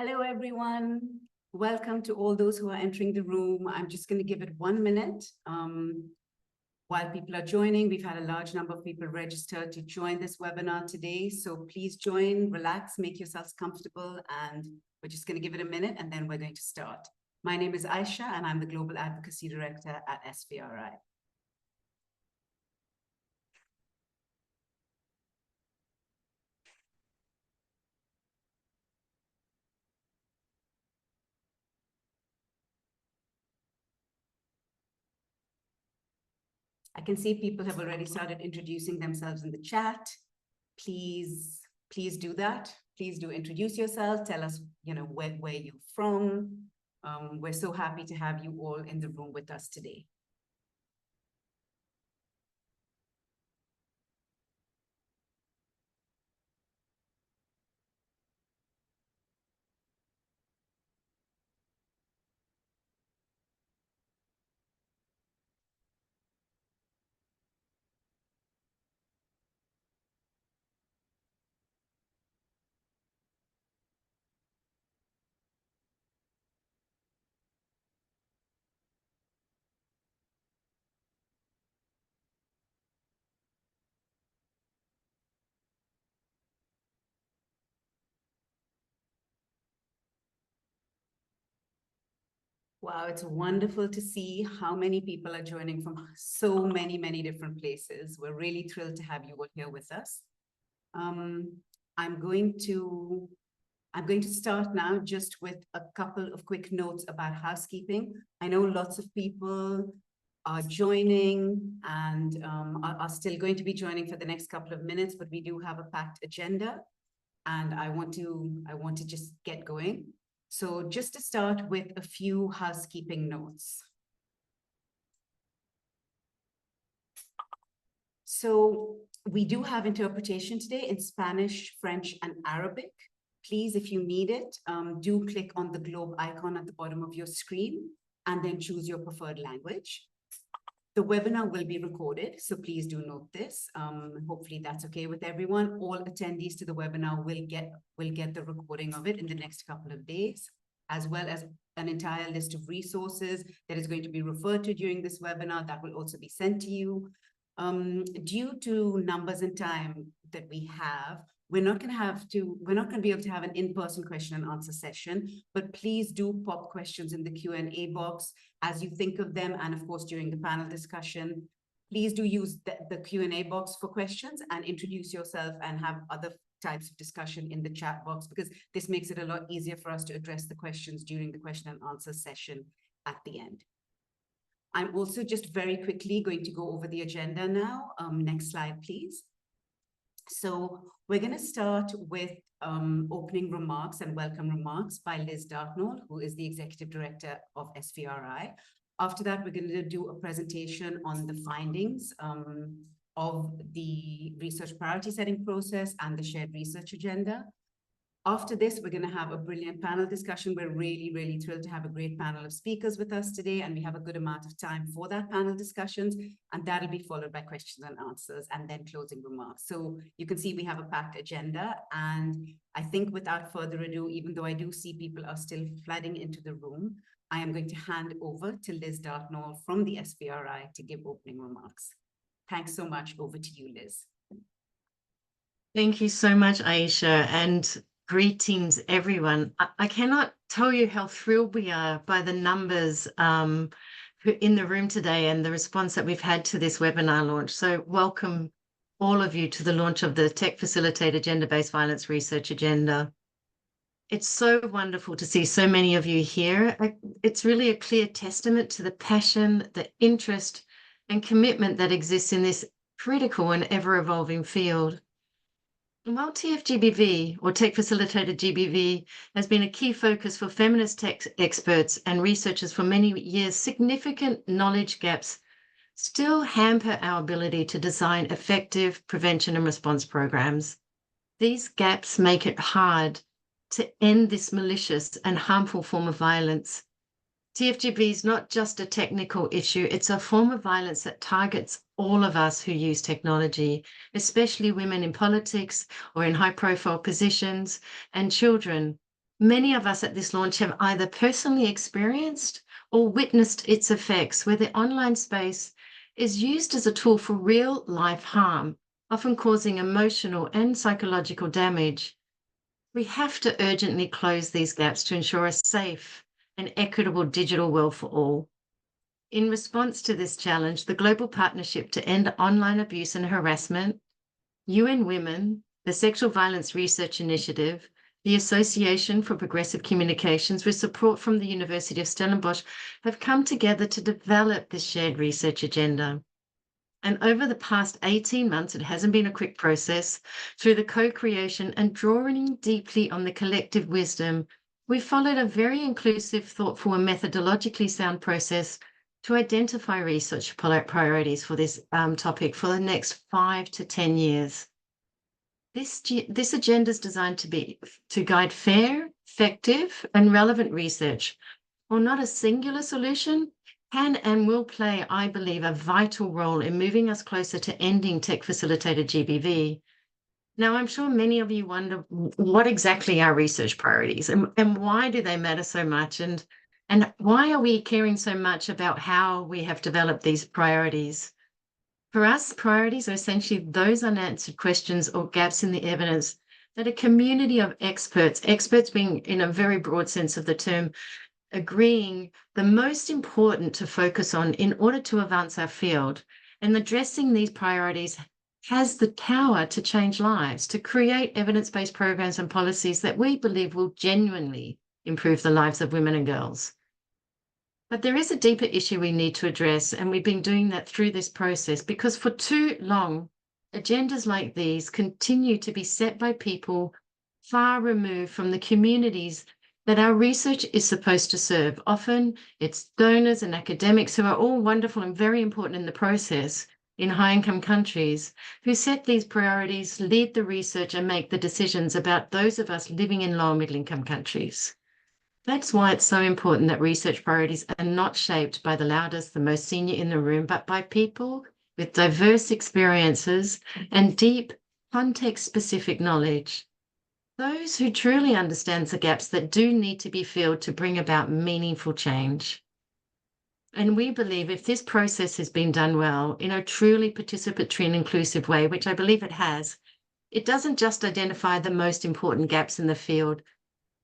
Hello, everyone. Welcome to all those who are entering the room. I'm just going to give it 1 minute. While people are joining, we've had a large number of people register to join this webinar today. So please join, relax, make yourselves comfortable, and we're just going to give it a minute and then we're going to start. My name is Aisha and I'm the Global Advocacy Director at SVRI. I can see people have already started introducing themselves in the chat. Please do that. Please do introduce yourself. Tell us, where you're from. We're so happy to have you all in the room with us today. Wow, it's wonderful to see how many people are joining from so many different places. We're really thrilled to have you all here with us. I'm going to start now just with a couple of quick notes about housekeeping. I know lots of people are joining and are still going to be joining for the next couple of minutes, but we do have a packed agenda and I want to just get going. So just to start with a few housekeeping notes. So we do have interpretation today in Spanish, French, and Arabic. Please, if you need it, do click on the globe icon at the bottom of your screen and then choose your preferred language. The webinar will be recorded, so please do note this. Hopefully that's okay with everyone. All attendees to the webinar will get the recording of it in the next couple of days, as well as an entire list of resources that is going to be referred to during this webinar that will also be sent to you. Due to numbers and time that we have, we're not going to be able to have an in-person question and answer session, but please do pop questions in the Q&A box as you think of them. And of course, during the panel discussion, please do use the Q&A box for questions and introduce yourself and have other types of discussion in the chat box, because this makes it a lot easier for us to address the questions during the question and answer session at the end. I'm also just very quickly going to go over the agenda now. Next slide, please. So we're going to start with opening remarks and welcome remarks by Liz Dartnall, who is the Executive Director of SVRI. After that, we're going to do a presentation on the findings of the research priority setting process and the shared research agenda. After this, we're going to have a brilliant panel discussion. We're really thrilled to have a great panel of speakers with us today, and we have a good amount of time for that panel discussions, and that'll be followed by questions and answers and then closing remarks. So you can see we have a packed agenda, and I think without further ado, even though I do see people are still flooding into the room, I am going to hand over to Liz Dartnall from the SVRI to give opening remarks. Thanks so much. Over to you, Liz. Thank you so much, Aisha, and greetings, everyone. I cannot tell you how thrilled we are by the numbers who are in the room today and the response that we've had to this webinar launch. So welcome all of you to the launch of the Tech Facilitated Gender-Based Violence Research Agenda. It's so wonderful to see so many of you here. It's really a clear testament to the passion, the interest, and commitment that exists in this critical and ever-evolving field. While TFGBV, or Tech Facilitated GBV, has been a key focus for feminist tech experts and researchers for many years, significant knowledge gaps still hamper our ability to design effective prevention and response programs. These gaps make it hard to end this malicious and harmful form of violence. TFGB is not just a technical issue, it's a form of violence that targets all of us who use technology, especially women in politics or in high-profile positions, and children Many of us at this launch have either personally experienced or witnessed its effects, where the online space is used as a tool for real life harm, often causing emotional and psychological damage. We have to urgently close these gaps to ensure a safe and equitable digital world for all. In response to this challenge, the Global Partnership to End Online Abuse and Harassment, UN Women, the Sexual Violence Research Initiative, the Association for Progressive Communications, with support from the University of Stellenbosch, have come together to develop this shared research agenda. And over the past 18 months, it hasn't been a quick process. Through the co-creation and drawing deeply on the collective wisdom, we followed a very inclusive, thoughtful, and methodologically sound process to identify research priorities for this topic for the next 5 to 10 years. This agenda is designed to guide fair, effective, and relevant research. While not a singular solution, can and will play, I believe, a vital role in moving us closer to ending tech-facilitated GBV. Now, I'm sure many of you wonder what exactly are research priorities and why do they matter so much, and why are we caring so much about how we have developed these priorities? For us, priorities are essentially those unanswered questions or gaps in the evidence that a community of experts being in a very broad sense of the term, agreeing the most important to focus on in order to advance our field. And addressing these priorities has the power to change lives, to create evidence-based programs and policies that we believe will genuinely improve the lives of women and girls. But there is a deeper issue we need to address, and we've been doing that through this process, because for too long, agendas like these continue to be set by people far removed from the communities that our research is supposed to serve. Often it's donors and academics, who are all wonderful and very important in the process in high-income countries, who set these priorities, lead the research, and make the decisions about those of us living in low- and middle-income countries. That's why it's so important that research priorities are not shaped by the loudest, the most senior in the room, but by people with diverse experiences and deep context-specific knowledge. Those who truly understand the gaps that do need to be filled to bring about meaningful change. And we believe if this process has been done well in a truly participatory and inclusive way, which I believe it has, it doesn't just identify the most important gaps in the field.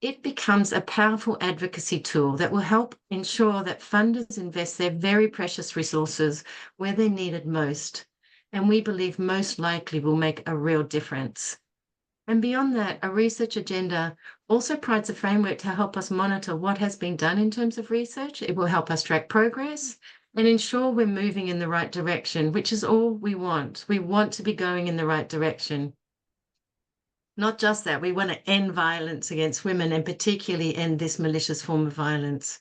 It becomes a powerful advocacy tool that will help ensure that funders invest their very precious resources where they're needed most, and we believe most likely will make a real difference. And beyond that, a research agenda also provides a framework to help us monitor what has been done in terms of research. It will help us track progress and ensure we're moving in the right direction, which is all we want. We want to be going in the right direction. Not just that, we want to end violence against women, and particularly end this malicious form of violence.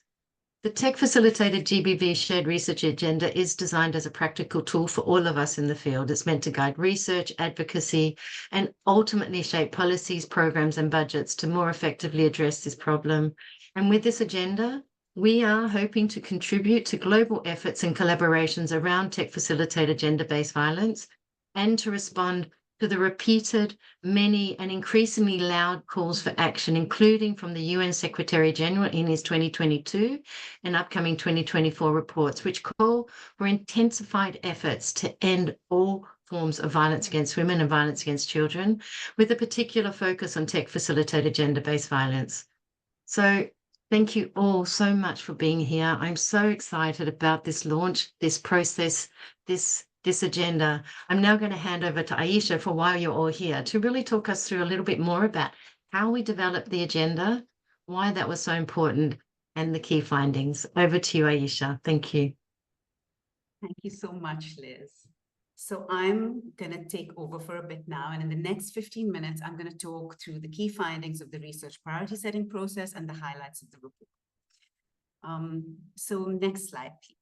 The tech-facilitated GBV shared research agenda is designed as a practical tool for all of us in the field. It's meant to guide research, advocacy, and ultimately shape policies, programs, and budgets to more effectively address this problem. And with this agenda, we are hoping to contribute to global efforts and collaborations around tech-facilitated gender-based violence, and to respond to the repeated, many, and increasingly loud calls for action, including from the UN Secretary General in his 2022 and upcoming 2024 reports, which call for intensified efforts to end all forms of violence against women and violence against children, with a particular focus on tech-facilitated gender-based violence. So thank you all so much for being here. I'm so excited about this launch, this process, this agenda. I'm now going to hand over to Aisha for why you're all here, to really talk us through a little bit more about how we developed the agenda, why that was so important, and the key findings. Over to you, Aisha. Thank you. Thank you so much, Liz. So I'm going to take over for a bit now, and in the next 15 minutes, I'm going to talk through the key findings of the research priority setting process and the highlights of the report. So next slide, please.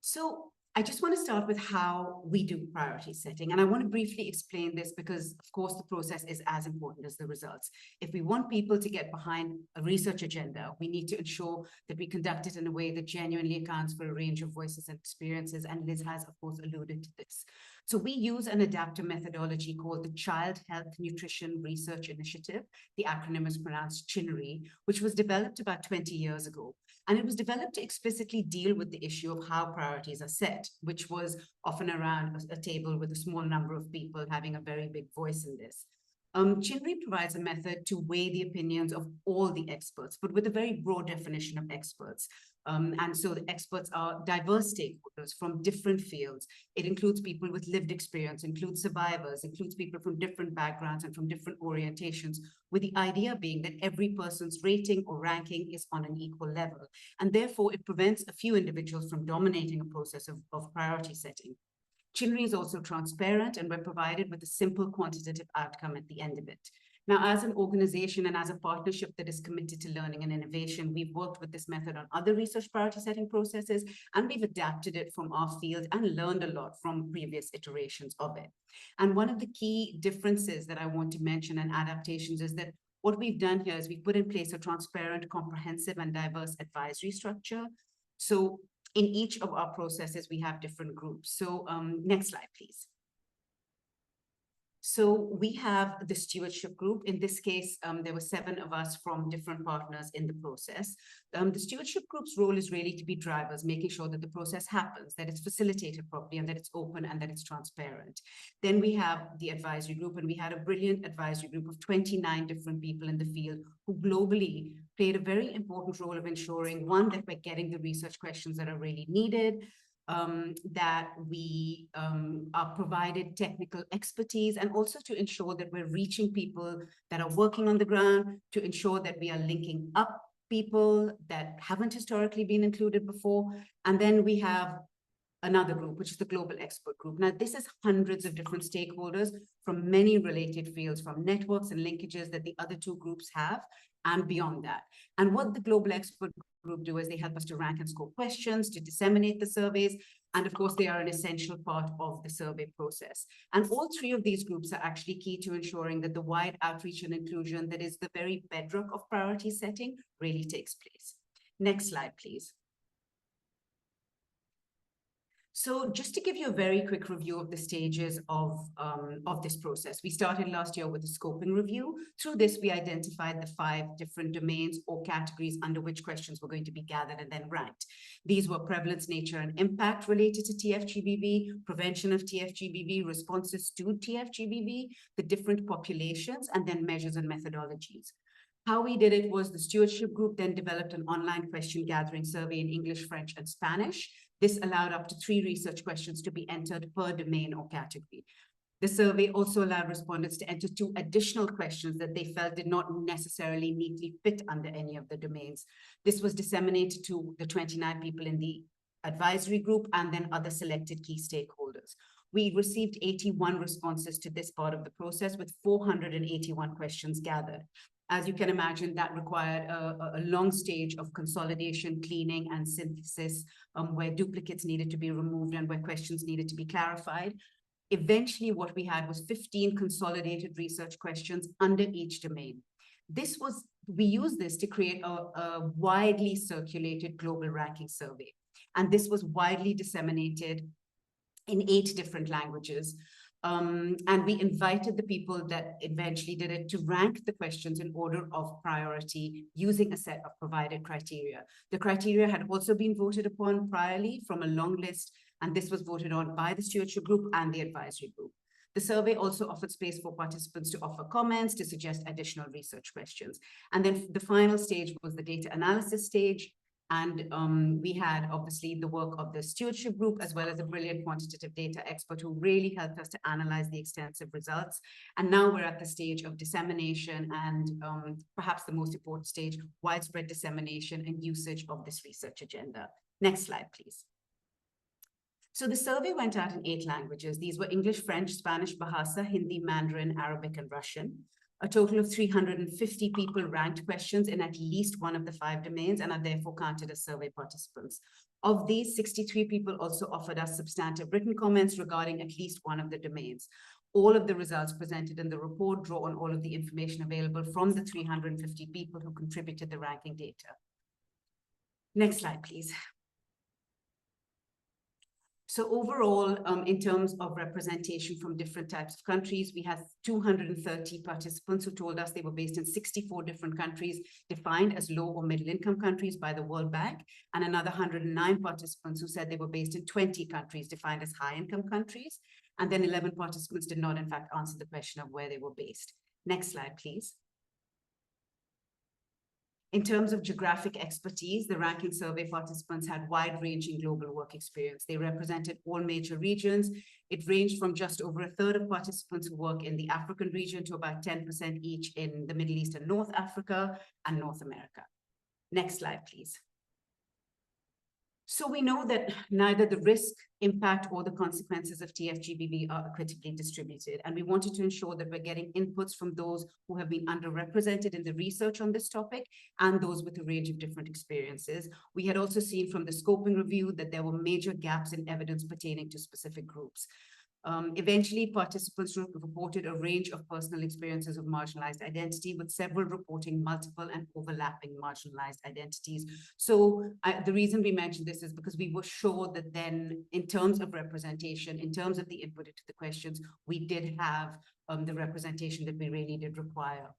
So I just want to start with how we do priority setting. And I want to briefly explain this because, of course, the process is as important as the results. If we want people to get behind a research agenda, we need to ensure that we conduct it in a way that genuinely accounts for a range of voices and experiences. And Liz has, of course, alluded to this. So we use an adaptive methodology called the Child Health Nutrition Research Initiative. The acronym is pronounced CHINRI, which was developed about 20 years ago. And it was developed to explicitly deal with the issue of how priorities are set, which was often around a table with a small number of people having a very big voice in this. CHINRI provides a method to weigh the opinions of all the experts, but with a very broad definition of experts. And so the experts are diverse stakeholders from different fields. It includes people with lived experience, includes survivors, includes people from different backgrounds and from different orientations, with the idea being that every person's rating or ranking is on an equal level. And therefore, it prevents a few individuals from dominating a process of priority setting. CHINRI is also transparent, and we're provided with a simple quantitative outcome at the end of it. Now, as an organization and as a partnership that is committed to learning and innovation, we've worked with this method on other research priority setting processes, and we've adapted it from our field and learned a lot from previous iterations of it. And one of the key differences that I want to mention and adaptations is that what we've done here is we've put in place a transparent, comprehensive, and diverse advisory structure. So in each of our processes, we have different groups. So next slide, please. So we have the stewardship group. In this case, there were 7 of us from different partners in the process. The stewardship group's role is really to be drivers, making sure that the process happens, that it's facilitated properly, and that it's open and that it's transparent. Then we have the advisory group, and we had a brilliant advisory group of 29 different people in the field who globally played a very important role of ensuring, one, that we're getting the research questions that are really needed, that we are provided technical expertise, and also to ensure that we're reaching people that are working on the ground, to ensure that we are linking up people that haven't historically been included before. And then we have another group, which is the global expert group. Now, this is hundreds of different stakeholders from many related fields, from networks and linkages that the other 2 groups have, and beyond that. And what the global expert group do is they help us to rank and score questions, to disseminate the surveys, and of course, they are an essential part of the survey process. And all 3 of these groups are actually key to ensuring that the wide outreach and inclusion that is the very bedrock of priority setting really takes place. Next slide, please. So just to give you a very quick review of the stages of this process, we started last year with a scoping review. Through this, we identified the 5 different domains or categories under which questions were going to be gathered and then ranked. These were prevalence, nature, and impact related to TFGBV, prevention of TFGBV, responses to TFGBV, the different populations, and then measures and methodologies. How we did it was the stewardship group then developed an online question gathering survey in English, French, and Spanish. This allowed up to 3 research questions to be entered per domain or category. The survey also allowed respondents to enter 2 additional questions that they felt did not necessarily neatly fit under any of the domains. This was disseminated to the 29 people in the advisory group and then other selected key stakeholders. We received 81 responses to this part of the process, with 481 questions gathered. As you can imagine, that required a long stage of consolidation, cleaning, and synthesis, where duplicates needed to be removed and where questions needed to be clarified. Eventually, what we had was 15 consolidated research questions under each domain. We used this to create a widely circulated global ranking survey. And this was widely disseminated in 8 different languages. And we invited the people that eventually did it to rank the questions in order of priority using a set of provided criteria. The criteria had also been voted upon priorly from a long list, and this was voted on by the stewardship group and the advisory group. The survey also offered space for participants to offer comments, to suggest additional research questions. And then the final stage was the data analysis stage. And we had obviously the work of the stewardship group, as well as a brilliant quantitative data expert who really helped us to analyze the extensive results. And now we're at the stage of dissemination and perhaps the most important stage, widespread dissemination and usage of this research agenda. Next slide, please. So the survey went out in 8 languages. These were English, French, Spanish, Bahasa, Hindi, Mandarin, Arabic, and Russian. A total of 350 people ranked questions in at least one of the 5 domains and are therefore counted as survey participants. Of these, 63 people also offered us substantive written comments regarding at least one of the domains. All of the results presented in the report draw on all of the information available from the 350 people who contributed the ranking data. Next slide, please. So overall, in terms of representation from different types of countries, we had 230 participants who told us they were based in 64 different countries defined as low or middle income countries by the World Bank, and another 109 participants who said they were based in 20 countries defined as high income countries. And then 11 participants did not, in fact, answer the question of where they were based. Next slide, please. In terms of geographic expertise, the ranking survey participants had wide-ranging global work experience. They represented all major regions. It ranged from just over a third of participants who work in the African region to about 10% each in the Middle East and North Africa and North America. Next slide, please. So we know that neither the risk, impact, or the consequences of TFGBV are equitably distributed. And we wanted to ensure that we're getting inputs from those who have been underrepresented in the research on this topic and those with a range of different experiences. We had also seen from the scoping review that there were major gaps in evidence pertaining to specific groups. Eventually, participants reported a range of personal experiences of marginalized identity, with several reporting multiple and overlapping marginalized identities. So the reason we mentioned this is because we were sure that then, in terms of representation, in terms of the input into the questions, we did have the representation that we really did require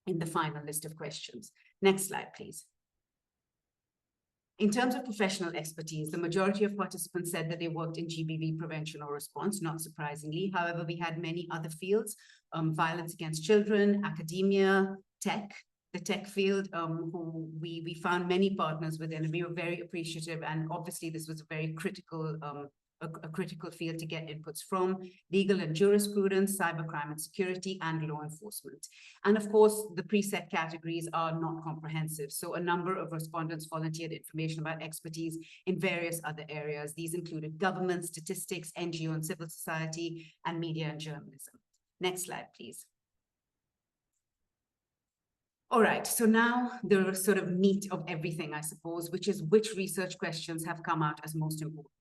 in the final list of questions. Next slide, please. In terms of professional expertise, the majority of participants said that they worked in GBV prevention or response, not surprisingly. However, we had many other fields, violence against children, academia, tech, the tech field, who we found many partners within, and we were very appreciative. And obviously, this was a very critical a critical field to get inputs from: legal and jurisprudence, cybercrime and security, and law enforcement. And of course, the preset categories are not comprehensive. So a number of respondents volunteered information about expertise in various other areas. These included government, statistics, NGO and civil society, and media and journalism. Next slide, please. All right, so now the sort of meat of everything, I suppose, which is which research questions have come out as most important.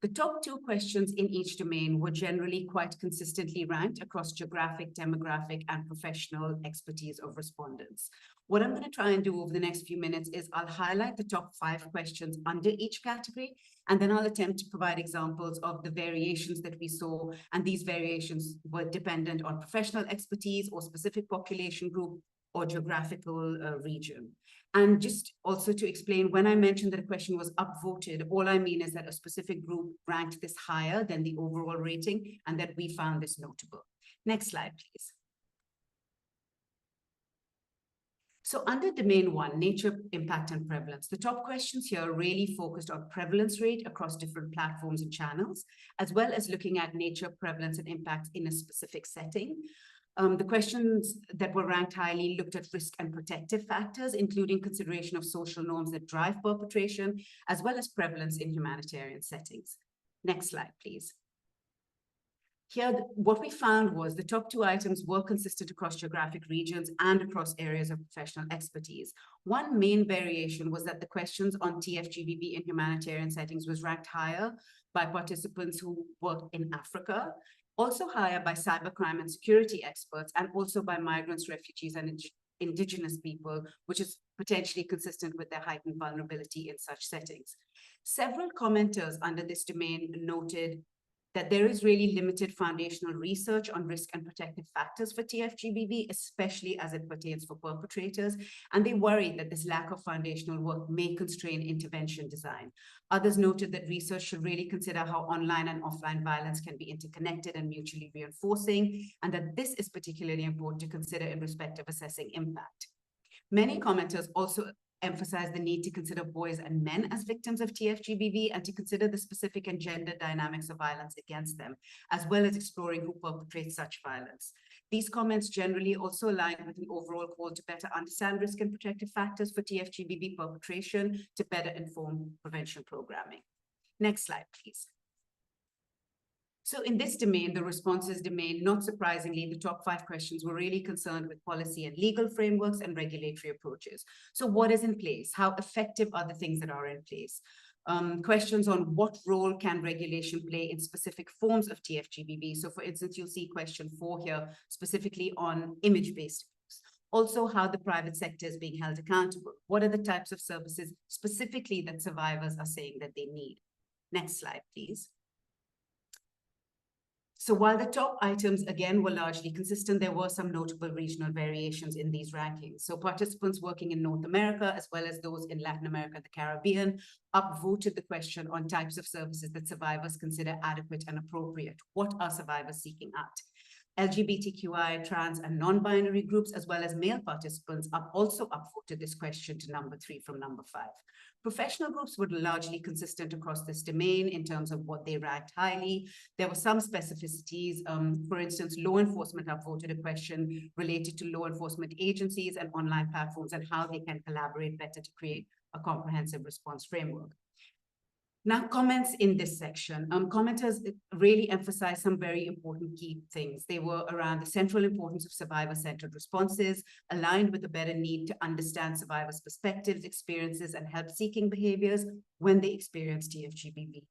The top 2 questions in each domain were generally quite consistently ranked across geographic, demographic, and professional expertise of respondents. What I'm going to try and do over the next few minutes is I'll highlight the top 5 questions under each category, and then I'll attempt to provide examples of the variations that we saw, and these variations were dependent on professional expertise or specific population group or geographical region. And just also to explain, when I mentioned that a question was upvoted, all I mean is that a specific group ranked this higher than the overall rating, and that we found this notable. Next slide, please. So under domain 1, nature, impact, and prevalence, the top questions here really focused on prevalence rate across different platforms and channels, as well as looking at nature, prevalence, and impact in a specific setting. The questions that were ranked highly looked at risk and protective factors, including consideration of social norms that drive perpetration, as well as prevalence in humanitarian settings. Next slide, please. Here, what we found was the top 2 items were consistent across geographic regions and across areas of professional expertise. One main variation was that the questions on TFGBV in humanitarian settings was ranked higher by participants who worked in Africa, also higher by cybercrime and security experts, and also by migrants, refugees, and indigenous people, which is potentially consistent with their heightened vulnerability in such settings. Several commenters under this domain noted that there is really limited foundational research on risk and protective factors for TFGBV, especially as it pertains for perpetrators, and they worry that this lack of foundational work may constrain intervention design. Others noted that research should really consider how online and offline violence can be interconnected and mutually reinforcing, and that this is particularly important to consider in respect of assessing impact. Many commenters also emphasize the need to consider boys and men as victims of TFGBV and to consider the specific and gender dynamics of violence against them, as well as exploring who perpetrates such violence. These comments generally also align with an overall call to better understand risk and protective factors for TFGBV perpetration to better inform prevention programming. Next slide, please. So in this domain, the responses domain, not surprisingly, the top 5 questions were really concerned with policy and legal frameworks and regulatory approaches. So what is in place? How effective are the things that are in place? Questions on what role can regulation play in specific forms of TFGBV. So for instance, you'll see question 4 here, specifically on image-based abuse. Also, how the private sector is being held accountable. What are the types of services specifically that survivors are saying that they need? Next slide, please. So while the top items, again, were largely consistent, there were some notable regional variations in these rankings. So participants working in North America, as well as those in Latin America and the Caribbean, upvoted the question on types of services that survivors consider adequate and appropriate. What are survivors seeking out? LGBTQI, trans, and non-binary groups, as well as male participants, are also upvoted this question to number 3 from number 5. Professional groups were largely consistent across this domain in terms of what they ranked highly. There were some specificities. For instance, law enforcement upvoted a question related to law enforcement agencies and online platforms and how they can collaborate better to create a comprehensive response framework. Now, comments in this section. Commenters really emphasized some very important key things. They were around the central importance of survivor-centered responses, aligned with a better need to understand survivors' perspectives, experiences, and help-seeking behaviors when they experience TFGBV.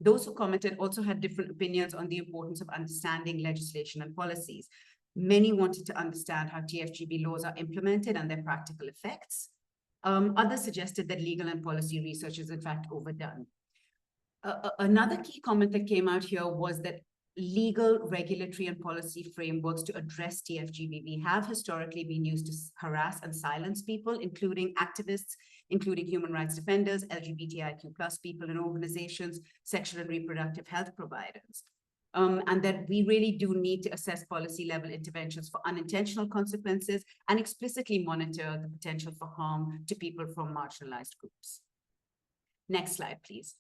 Those who commented also had different opinions on the importance of understanding legislation and policies. Many wanted to understand how TFGB laws are implemented and their practical effects. Others suggested that legal and policy research is in fact overdone. Another key comment that came out here was that legal, regulatory, and policy frameworks to address TFGBV have historically been used to harass and silence people, including activists, including human rights defenders, LGBTIQ+ people and organizations, sexual and reproductive health providers. And that we really do need to assess policy-level interventions for unintentional consequences and explicitly monitor the potential for harm to people from marginalized groups. Next slide, please.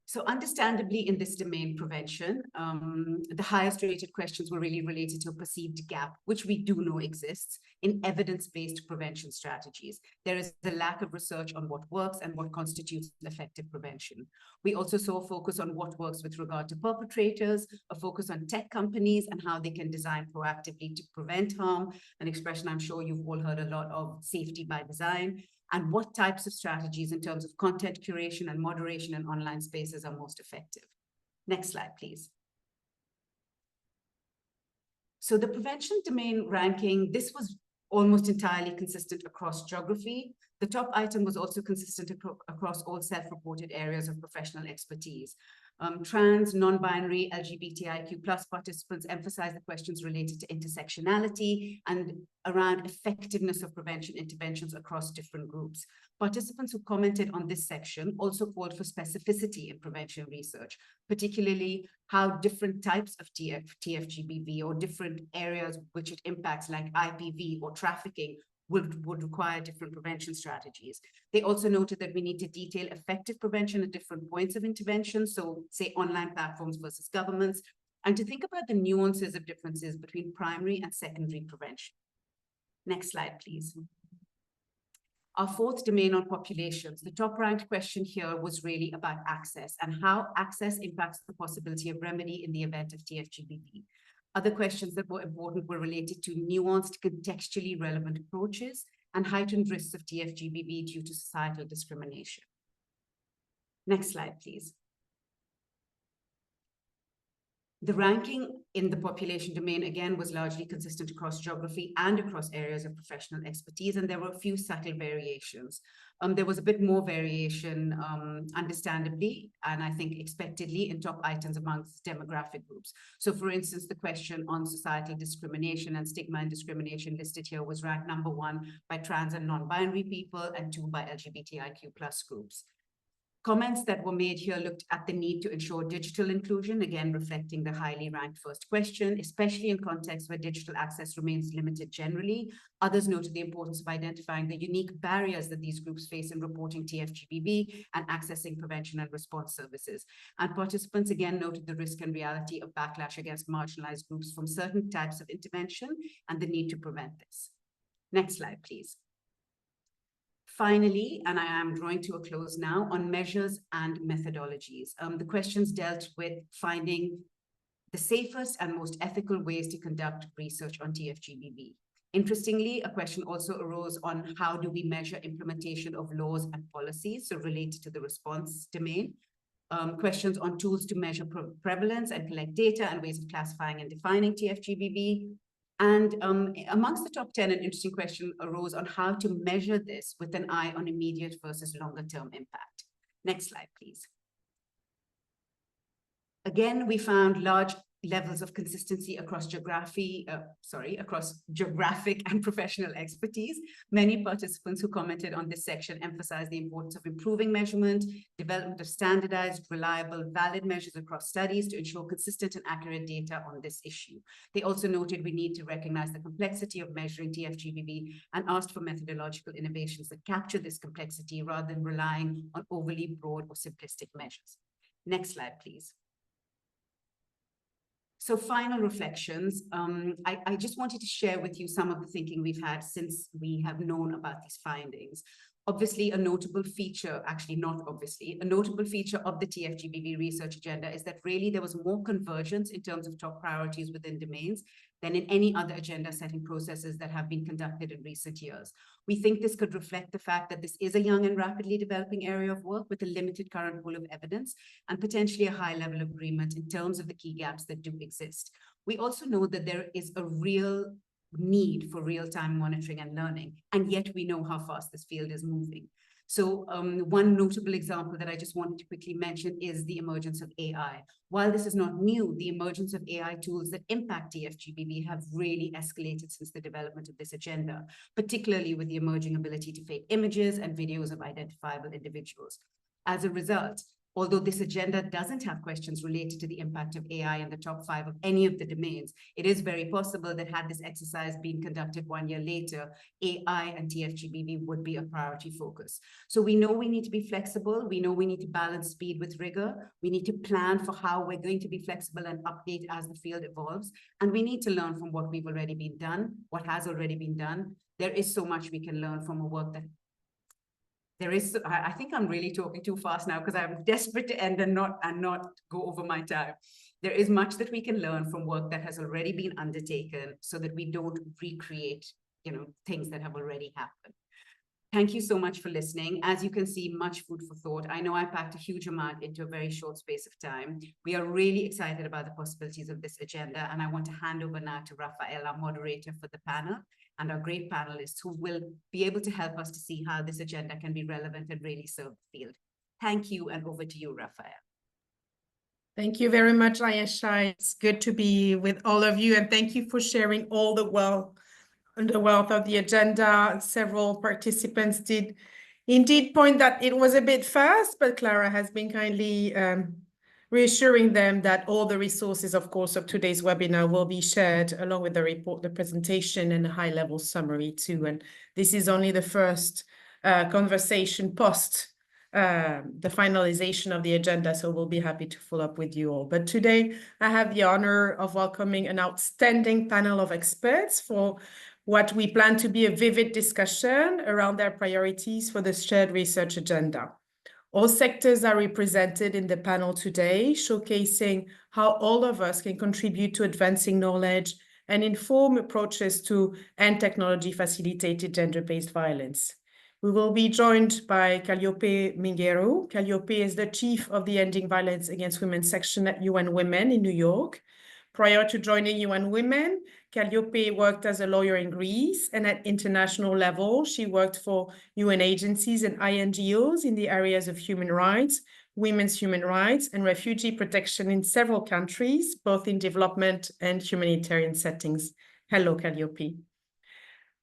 So understandably, in this domain, prevention, the highest rated questions were really related to a perceived gap, which we do know exists in evidence-based prevention strategies. There is a lack of research on what works and what constitutes effective prevention. We also saw a focus on what works with regard to perpetrators, a focus on tech companies and how they can design proactively to prevent harm, an expression I'm sure you've all heard a lot of, safety by design, and what types of strategies in terms of content curation and moderation in online spaces are most effective. Next slide, please. So the prevention domain ranking, this was almost entirely consistent across geography. The top item was also consistent across all self-reported areas of professional expertise. Trans, non-binary, LGBTIQ+ participants emphasized the questions related to intersectionality and around effectiveness of prevention interventions across different groups. Participants who commented on this section also called for specificity in prevention research, particularly how different types of TFGBV or different areas which it impacts like IPV or trafficking would require different prevention strategies. They also noted that we need to detail effective prevention at different points of intervention, so say online platforms versus governments, and to think about the nuances of differences between primary and secondary prevention. Next slide, please. Our fourth domain on populations, the top ranked question here was really about access and how access impacts the possibility of remedy in the event of TFGBV. Other questions that were important were related to nuanced, contextually relevant approaches and heightened risks of TFGBV due to societal discrimination. Next slide, please. The ranking in the population domain, again, was largely consistent across geography and across areas of professional expertise, and there were a few subtle variations. There was a bit more variation, understandably, and I think expectedly, in top items amongst demographic groups. So for instance, the question on societal discrimination and stigma and discrimination listed here was ranked number 1 by trans and non-binary people and 2 by LGBTIQ+ groups. Comments that were made here looked at the need to ensure digital inclusion, again reflecting the highly ranked first question, especially in contexts where digital access remains limited generally. Others noted the importance of identifying the unique barriers that these groups face in reporting TFGBV and accessing prevention and response services. And participants again noted the risk and reality of backlash against marginalized groups from certain types of intervention and the need to prevent this. Next slide, please. Finally, and I am drawing to a close now, on measures and methodologies. The questions dealt with finding the safest and most ethical ways to conduct research on TFGBV. Interestingly, a question also arose on how do we measure implementation of laws and policies, so related to the response domain. Questions on tools to measure prevalence and collect data and ways of classifying and defining TFGBV. And amongst the top 10, an interesting question arose on how to measure this with an eye on immediate versus longer term impact. Next slide, please. Again, we found large levels of consistency across geographic and professional expertise. Many participants who commented on this section emphasized the importance of improving measurement, development of standardized, reliable, valid measures across studies to ensure consistent and accurate data on this issue. They also noted we need to recognize the complexity of measuring TFGBV and asked for methodological innovations that capture this complexity rather than relying on overly broad or simplistic measures. Next slide, please. So final reflections, I just wanted to share with you some of the thinking we've had since we have known about these findings. Obviously, a notable feature, actually not obviously, a notable feature of the TFGBV research agenda is that really there was more convergence in terms of top priorities within domains than in any other agenda setting processes that have been conducted in recent years. We think this could reflect the fact that this is a young and rapidly developing area of work with a limited current pool of evidence and potentially a high level of agreement in terms of the key gaps that do exist. We also know that there is a real need for real-time monitoring and learning, and yet we know how fast this field is moving. So one notable example that I just wanted to quickly mention is the emergence of AI. While this is not new, the emergence of AI tools that impact TFGBV have really escalated since the development of this agenda, particularly with the emerging ability to fake images and videos of identifiable individuals. As a result, although this agenda doesn't have questions related to the impact of AI in the top 5 of any of the domains, it is very possible that had this exercise been conducted 1 year later, AI and TFGBV would be a priority focus. So we know we need to be flexible. We know we need to balance speed with rigor. We need to plan for how we're going to be flexible and update as the field evolves. And we need to learn from what we've already been done, what has already been done. There is so much we can learn from a work that I think I'm really talking too fast now because I'm desperate to end and not go over my time. There is much that we can learn from work that has already been undertaken so that we don't recreate, things that have already happened. Thank you so much for listening. As you can see, much food for thought. I know I packed a huge amount into a very short space of time. We are really excited about the possibilities of this agenda, and I want to hand over now to Rafael, our moderator for the panel, and our great panelists who will be able to help us to see how this agenda can be relevant and really serve the field. Thank you, and over to you, Rafael. Thank you very much, Ayesha. It's good to be with all of you, and thank you for sharing all the wealth of the agenda. Several participants did indeed point that it was a bit fast, but Clara has been kindly reassuring them that all the resources, of course, of today's webinar will be shared along with the report, the presentation, and a high-level summary too. And this is only the first conversation post the finalization of the agenda, so we'll be happy to follow up with you all. But today, I have the honor of welcoming an outstanding panel of experts for what we plan to be a vivid discussion around their priorities for the shared research agenda. All sectors are represented in the panel today, showcasing how all of us can contribute to advancing knowledge and inform approaches to end technology-facilitated gender-based violence. We will be joined by Calliope Minguero. Calliope is the chief of the Ending Violence Against Women section at UN Women in New York. Prior to joining UN Women, Calliope worked as a lawyer in Greece, and at international level, she worked for UN agencies and INGOs in the areas of human rights, women's human rights, and refugee protection in several countries, both in development and humanitarian settings. Hello, Calliope.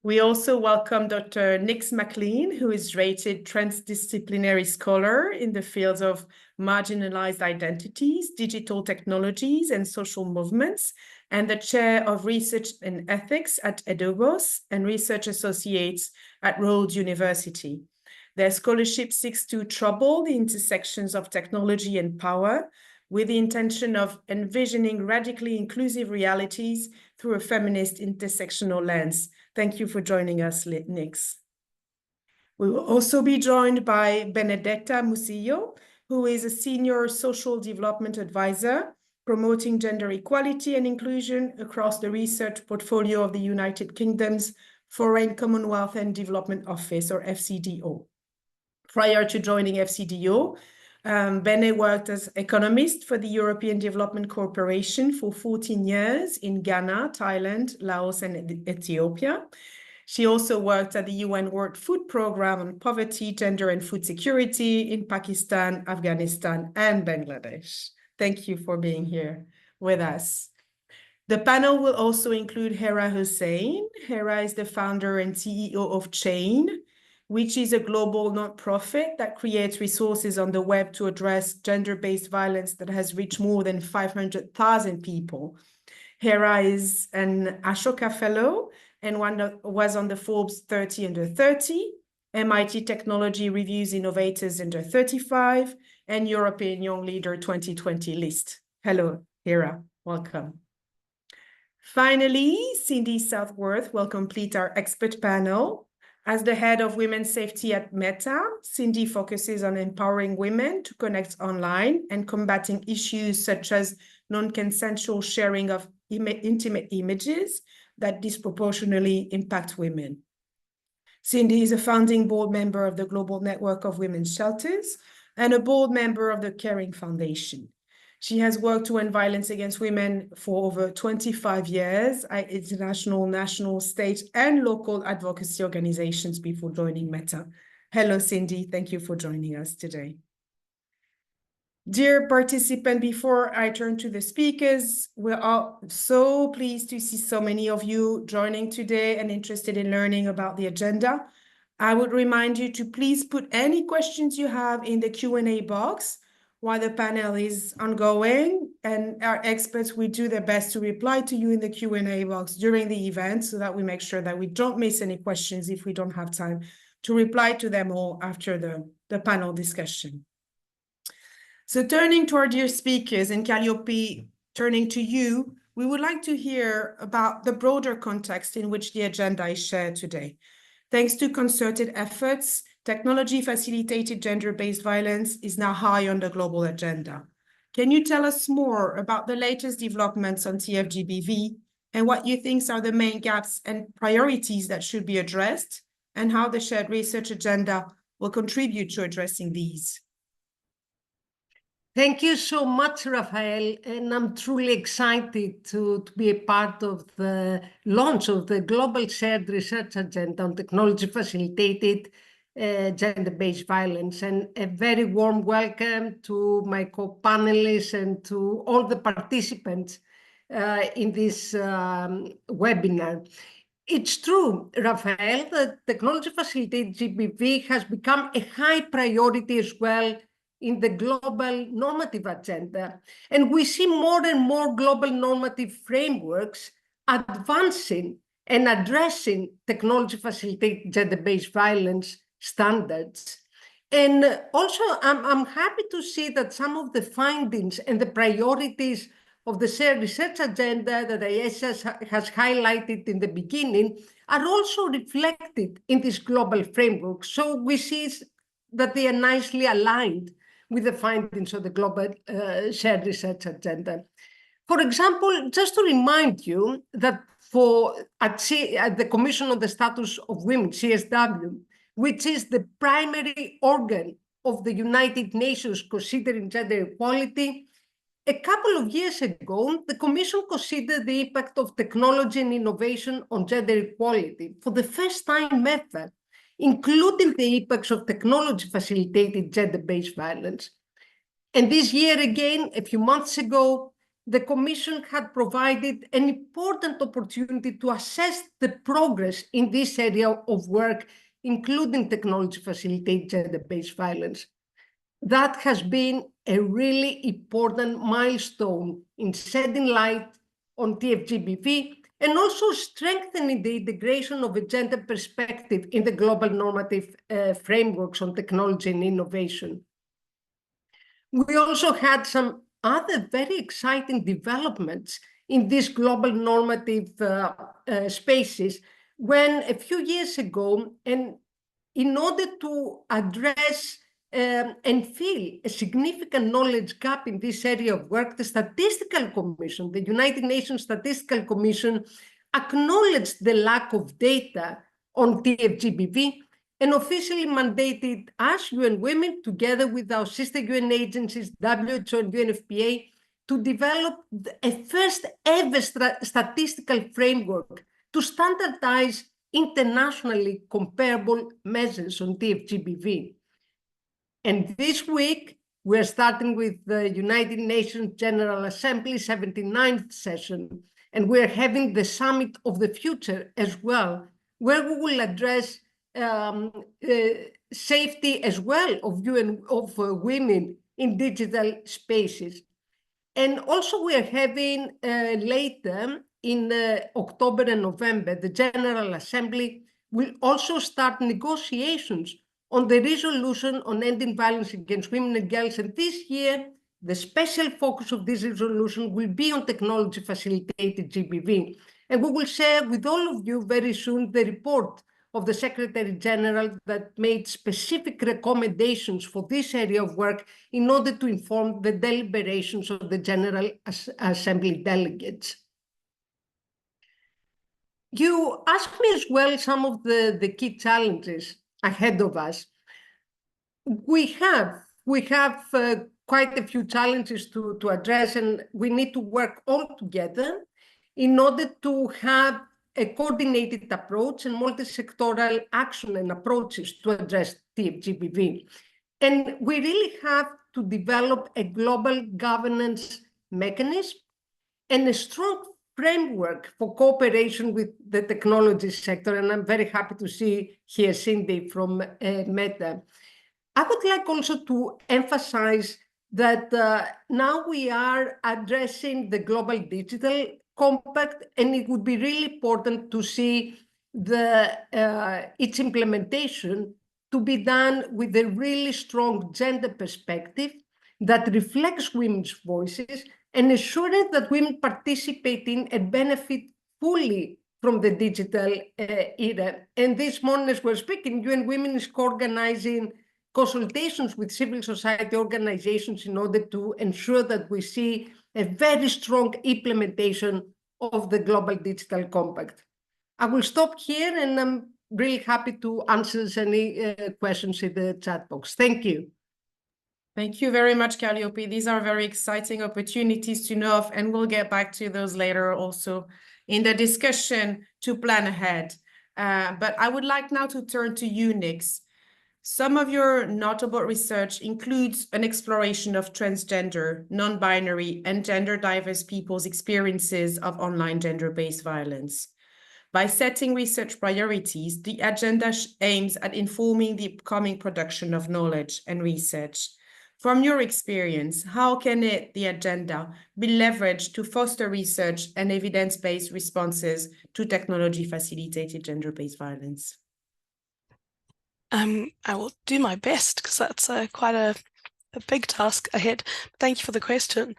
We also welcome Dr. Nix McLean, who is rated transdisciplinary scholar in the fields of marginalized identities, digital technologies, and social movements, and the chair of research and ethics at EDOBOS and research associates at Rhodes University. Their scholarship seeks to trouble the intersections of technology and power with the intention of envisioning radically inclusive realities through a feminist intersectional lens. Thank you for joining us, Nix. We will also be joined by Benedetta Musillo, who is a Senior Social Development Advisor, promoting gender equality and inclusion across the research portfolio of the United Kingdom's Foreign, Commonwealth and Development Office, or FCDO. Prior to joining FCDO, Bene worked as economist for the European Development Corporation for 14 years in Ghana, Thailand, Laos, and Ethiopia. She also worked at the UN World Food Programme on poverty, gender, and food security in Pakistan, Afghanistan, and Bangladesh. Thank you for being here with us. The panel will also include Hera Hussein. Hera is the founder and CEO of Chain, which is a global nonprofit that creates resources on the web to address gender-based violence that has reached more than 500,000 people. Hera is an Ashoka Fellow and was on the Forbes 30 Under 30, MIT Technology Reviews Innovators Under 35, and European Young Leader 2020 list. Hello, Hera, welcome. Finally, Cindy Southworth will complete our expert panel. As the head of women's safety at Meta, Cindy focuses on empowering women to connect online and combating issues such as non-consensual sharing of intimate images that disproportionately impact women. Cindy is a founding board member of the Global Network of Women's Shelters and a board member of the Caring Foundation. She has worked to end violence against women for over 25 years at international, national, state, and local advocacy organizations before joining Meta. Hello, Cindy. Thank you for joining us today. Dear participant, before I turn to the speakers, we're all so pleased to see so many of you joining today and interested in learning about the agenda. I would remind you to please put any questions you have in the Q&A box while the panel is ongoing, and our experts will do their best to reply to you in the Q&A box during the event so that we make sure that we don't miss any questions if we don't have time to reply to them all after the panel discussion. So turning to our dear speakers, and Calliope, turning to you, we would like to hear about the broader context in which the agenda is shared today. Thanks to concerted efforts, technology-facilitated gender-based violence is now high on the global agenda. Can you tell us more about the latest developments on TFGBV and what you think are the main gaps and priorities that should be addressed, and how the shared research agenda will contribute to addressing these? Thank you so much, Raphael, and I'm truly excited to be a part of the launch of the Global Shared Research Agenda on Technology-Facilitated Gender-Based Violence, and a very warm welcome to my co-panelists and to all the participants in this webinar. It's true, Raphael, that technology-facilitated GBV has become a high priority as well in the global normative agenda. And we see more and more global normative frameworks advancing and addressing technology-facilitated gender-based violence standards. And also, I'm happy to see that some of the findings and the priorities of the shared research agenda that Ayesha has highlighted in the beginning are also reflected in this global framework. So we see that they are nicely aligned with the findings of the global shared research agenda. For example, just to remind you that at the Commission on the Status of Women, CSW, which is the primary organ of the United Nations considering gender equality, a couple of years ago, the Commission considered the impact of technology and innovation on gender equality for the first time ever, including the impacts of technology-facilitated gender-based violence. And this year again, a few months ago, the Commission had provided an important opportunity to assess the progress in this area of work, including technology-facilitated gender-based violence. That has been a really important milestone in shedding light on TFGBV and also strengthening the integration of a gender perspective in the global normative frameworks on technology and innovation. We also had some other very exciting developments in these global normative spaces when a few years ago an in order to address and fill a significant knowledge gap in this area of work, the Statistical Commission, the United Nations Statistical Commission, acknowledged the lack of data on TFGBV and officially mandated us, UN Women, together with our sister UN agencies, WHO and UNFPA, to develop a first ever statistical framework to standardize internationally comparable measures on TFGBV. And this week, we're starting with the United Nations General Assembly 79th session, and we're having the Summit of the Future as well, where we will address safety as well of women in digital spaces. And also we're having later in October and November, the General Assembly will also start negotiations on the resolution on ending violence against women and girls. And this year, the special focus of this resolution will be on technology-facilitated GBV. And we will share with all of you very soon the report of the Secretary General that made specific recommendations for this area of work in order to inform the deliberations of the General Assembly delegates. You asked me as well some of the key challenges ahead of us. We have quite a few challenges to address, and we need to work all together in order to have a coordinated approach and multi-sectoral action and approaches to address TFGBV. And we really have to develop a global governance mechanism and a strong framework for cooperation with the technology sector. And I'm very happy to see here Cindy from Meta. I would like also to emphasize that now we are addressing the Global Digital Compact, and it would be really important to see its implementation to be done with a really strong gender perspective that reflects women's voices and ensuring that women participate in and benefit fully from the digital era. And this morning, as we're speaking, UN Women is co-organizing consultations with civil society organizations in order to ensure that we see a very strong implementation of the Global Digital Compact. I will stop here, and I'm really happy to answer any questions in the chat box. Thank you. Thank you very much, Calliope. These are very exciting opportunities to know of, and we'll get back to those later also in the discussion to plan ahead. But I would like now to turn to you, Nix. Some of your notable research includes an exploration of transgender, non-binary, and gender-diverse people's experiences of online gender-based violence. By setting research priorities, the agenda aims at informing the upcoming production of knowledge and research. From your experience, how can the agenda be leveraged to foster research and evidence-based responses to technology-facilitated gender-based violence? I will do my best because that's quite a big task ahead. Thank you for the question.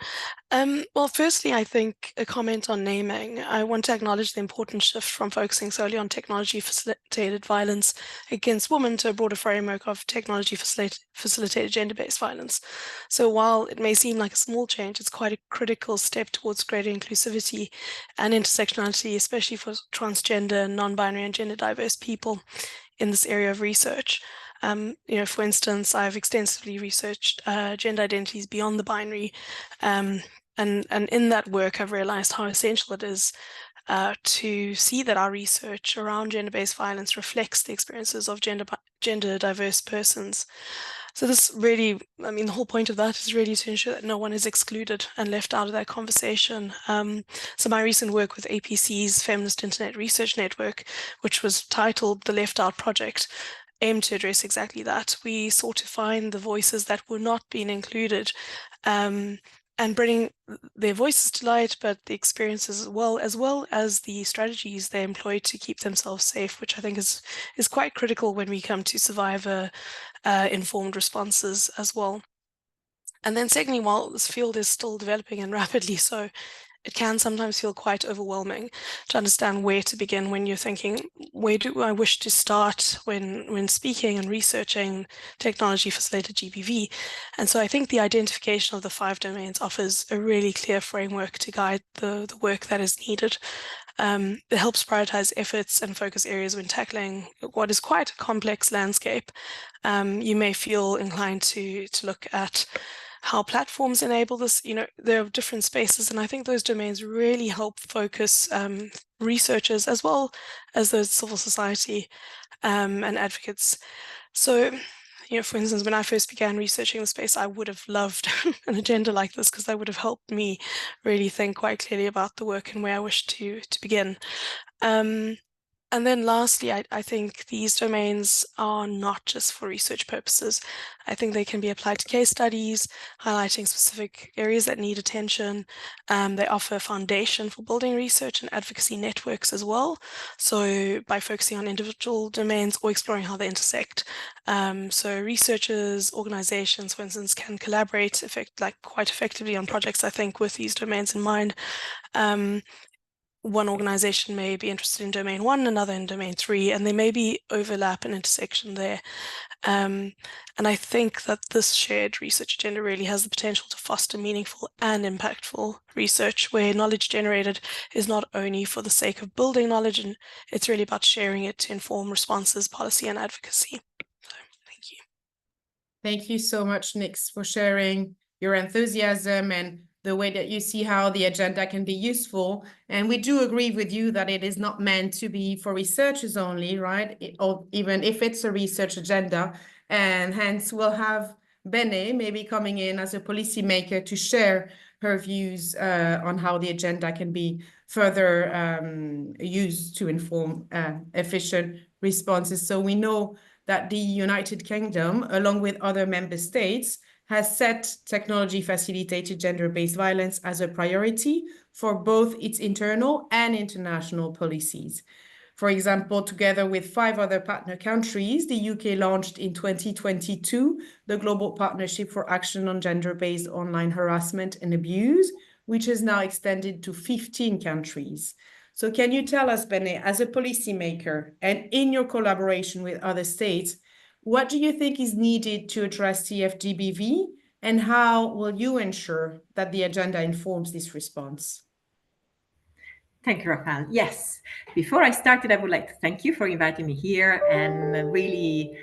Well, firstly, I think a comment on naming. I want to acknowledge the important shift from focusing solely on technology-facilitated violence against women to a broader framework of technology-facilitated gender-based violence. So while it may seem like a small change, it's quite a critical step towards greater inclusivity and intersectionality, especially for transgender, non-binary, and gender-diverse people in this area of research. For instance, I've extensively researched gender identities beyond the binary, and in that work, I've realized how essential it is to see that our research around gender-based violence reflects the experiences of gender-diverse persons. So this really, the whole point of that is really to ensure that no one is excluded and left out of that conversation. So my recent work with APC's Feminist Internet Research Network, which was titled The Left Out Project, aimed to address exactly that. We sought to find the voices that were not being included and bring their voices to light, but the experiences as well as the strategies they employ to keep themselves safe, which I think is quite critical when we come to survivor informed responses as well. And then secondly, while this field is still developing and rapidly so, it can sometimes feel quite overwhelming to understand where to begin when you're thinking, where do I wish to start when speaking and researching technology-facilitated GBV? And so I think the identification of the 5 domains offers a really clear framework to guide the work that is needed. It helps prioritize efforts and focus areas when tackling what is quite a complex landscape. You may feel inclined to look at how platforms enable this. There are different spaces, and I think those domains really help focus researchers as well as those civil society and advocates. So, for instance, when I first began researching the space, I would have loved an agenda like this, because that would have helped me really think quite clearly about the work and where I wish to begin. And then lastly, I think these domains are not just for research purposes. I think they can be applied to case studies, highlighting specific areas that need attention. They offer a foundation for building research and advocacy networks as well. So by focusing on individual domains or exploring how they intersect. So researchers, organizations, for instance, can collaborate quite effectively on projects, I think, with these domains in mind. One organization may be interested in domain 1, another in domain 3, and there may be overlap and intersection there. And I think that this shared research agenda really has the potential to foster meaningful and impactful research, where knowledge generated is not only for the sake of building knowledge, and it's really about sharing it to inform responses, policy, and advocacy. So, thank you. Thank you so much, Nix, for sharing your enthusiasm and the way that you see how the agenda can be useful. And we do agree with you that it is not meant to be for researchers only, right? Or even if it's a research agenda. And hence we'll have Bene maybe coming in as a policymaker to share her views on how the agenda can be further used to inform efficient responses. So we know that the United Kingdom, along with other member states, has set technology-facilitated gender-based violence as a priority for both its internal and international policies. For example, together with 5 other partner countries, the UK launched in 2022 the Global Partnership for Action on Gender-Based Online Harassment and Abuse, which is now extended to 15 countries. So can you tell us, Bene, as a policymaker and in your collaboration with other states, what do you think is needed to address TFGBV, and how will you ensure that the agenda informs this response? Thank you, Rafael. Yes, before I started, I would like to thank you for inviting me here, and really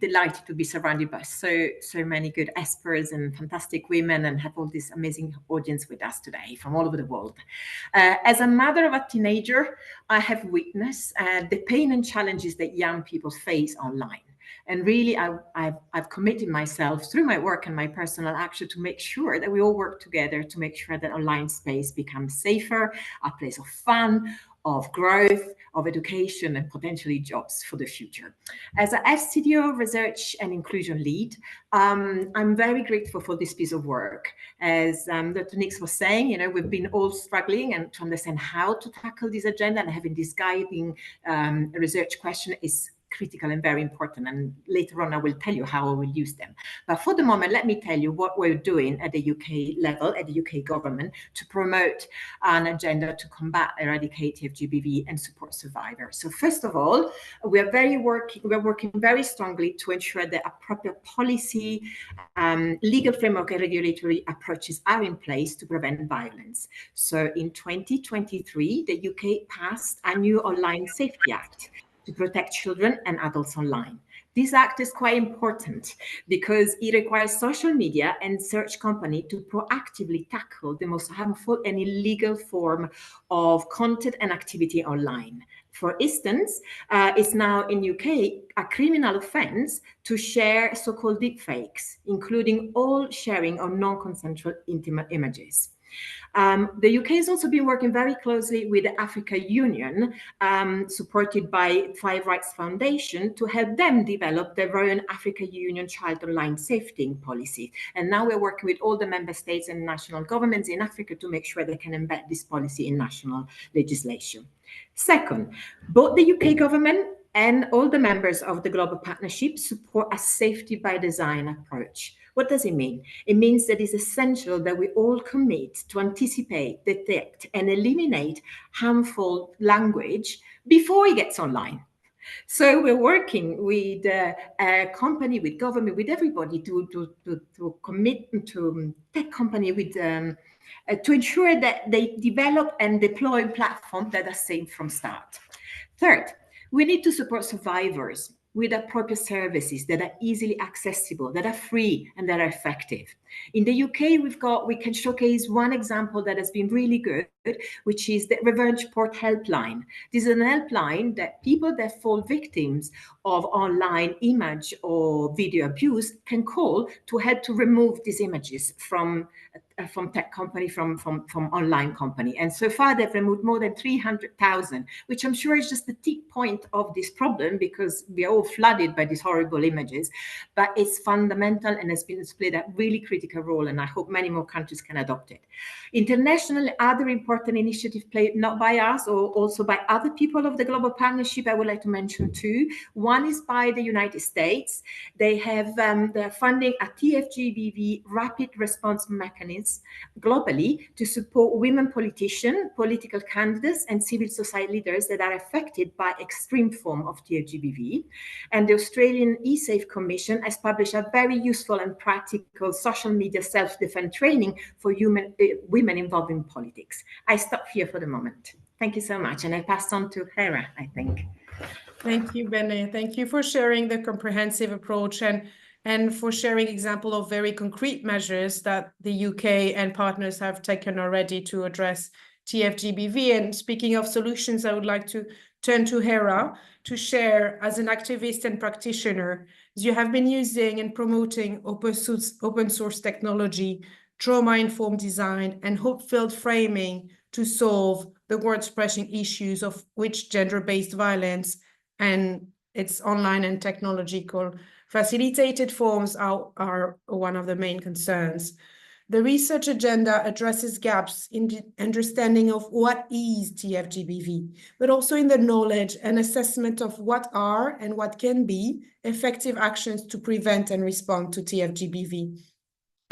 delighted to be surrounded by so many good experts and fantastic women, and have all this amazing audience with us today from all over the world. As a mother of a teenager, I have witnessed the pain and challenges that young people face online. And really, I've committed myself through my work and my personal action to make sure that we all work together to make sure that online space becomes safer, a place of fun, of growth, of education, and potentially jobs for the future. As a FCDO research and inclusion lead, I'm very grateful for this piece of work. As Dr. Nix was saying, we've been all struggling and to understand how to tackle this agenda, and having this guiding research question is critical and very important, and later on I will tell you how I will use them. But for the moment, let me tell you what we're doing at the UK level, at the UK government, to promote an agenda to combat, eradicate TFGBV and support survivors. So first of all, we're working very strongly to ensure that appropriate policy, legal framework and regulatory approaches are in place to prevent violence. So in 2023, the UK passed a new Online Safety Act to protect children and adults online. This act is quite important because it requires social media and search companies to proactively tackle the most harmful and illegal form of content and activity online. For instance, it's now in UK a criminal offense to share so-called deepfakes, including all sharing of non-consensual intimate images. The UK has also been working very closely with the Africa Union, supported by Five Rights Foundation, to help them develop their own Africa Union Child Online Safety policy. And now we're working with all the member states and national governments in Africa to make sure they can embed this policy in national legislation. Second, both the UK government and all the members of the Global Partnership support a safety by design approach. What does it mean? It means that it's essential that we all commit to anticipate, detect, and eliminate harmful language before it gets online. So we're working with a company, with government, with everybody to commit to tech company with to ensure that they develop and deploy platforms that are safe from start. Third, we need to support survivors with appropriate services that are easily accessible, that are free, and that are effective. In the UK, we can showcase one example that has been really good, which is the Revenge Port Helpline. This is an helpline that people that fall victims of online image or video abuse can call to help to remove these images from tech company, from online company. And so far, they've removed more than 300,000, which I'm sure is just the tip point of this problem, because we are all flooded by these horrible images. But it's fundamental and has played a really critical role, and I hope many more countries can adopt it. Internationally, other important initiatives played not by us or also by other people of the Global Partnership, I would like to mention two. One is by the United States. They're funding a TFGBV rapid response mechanism globally to support women politicians, political candidates, and civil society leaders that are affected by extreme form of TFGBV. And the Australian eSafe Commission has published a very useful and practical social media self-defense training for women involved in politics. I stop here for the moment. Thank you so much. And I pass on to Hera, I think. Thank you, Bene. Thank you for sharing the comprehensive approach and for sharing example of very concrete measures that the UK and partners have taken already to address TFGBV. And speaking of solutions, I would like to turn to Hera to share, as an activist and practitioner, you have been using and promoting open source technology, trauma-informed design, and hope-filled framing to solve the world-pressing issues of which gender-based violence and its online and technological facilitated forms are one of the main concerns. The research agenda addresses gaps in the understanding of what is TFGBV, but also in the knowledge and assessment of what are and what can be effective actions to prevent and respond to TFGBV.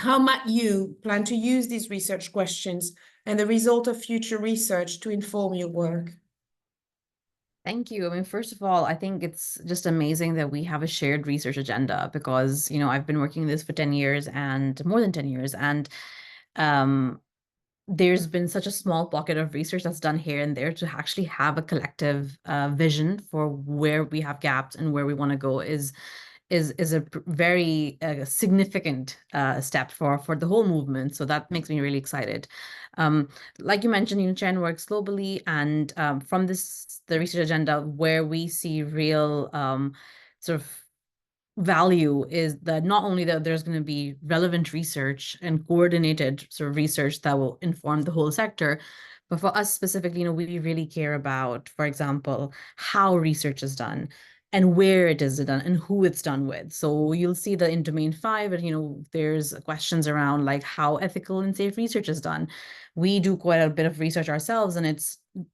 How might you plan to use these research questions and the result of future research to inform your work? Thank you. I mean, first of all, I think it's just amazing that we have a shared research agenda because, you know, I've been working this for 10 years and more than 10 years. And there's been such a small pocket of research that's done here and there. To actually have a collective vision for where we have gaps and where we want to go is a very significant step for the whole movement. So that makes me really excited. Like you mentioned, you know, Chen works globally, and from the research agenda, where we see real sort of value is that not only that there's going to be relevant research and coordinated sort of research that will inform the whole sector, but for us specifically, you know, we really care about, for example, how research is done and where it is done and who it's done with. So you'll see that in domain 5, you know, there's questions around like how ethical and safe research is done. We do quite a bit of research ourselves, and it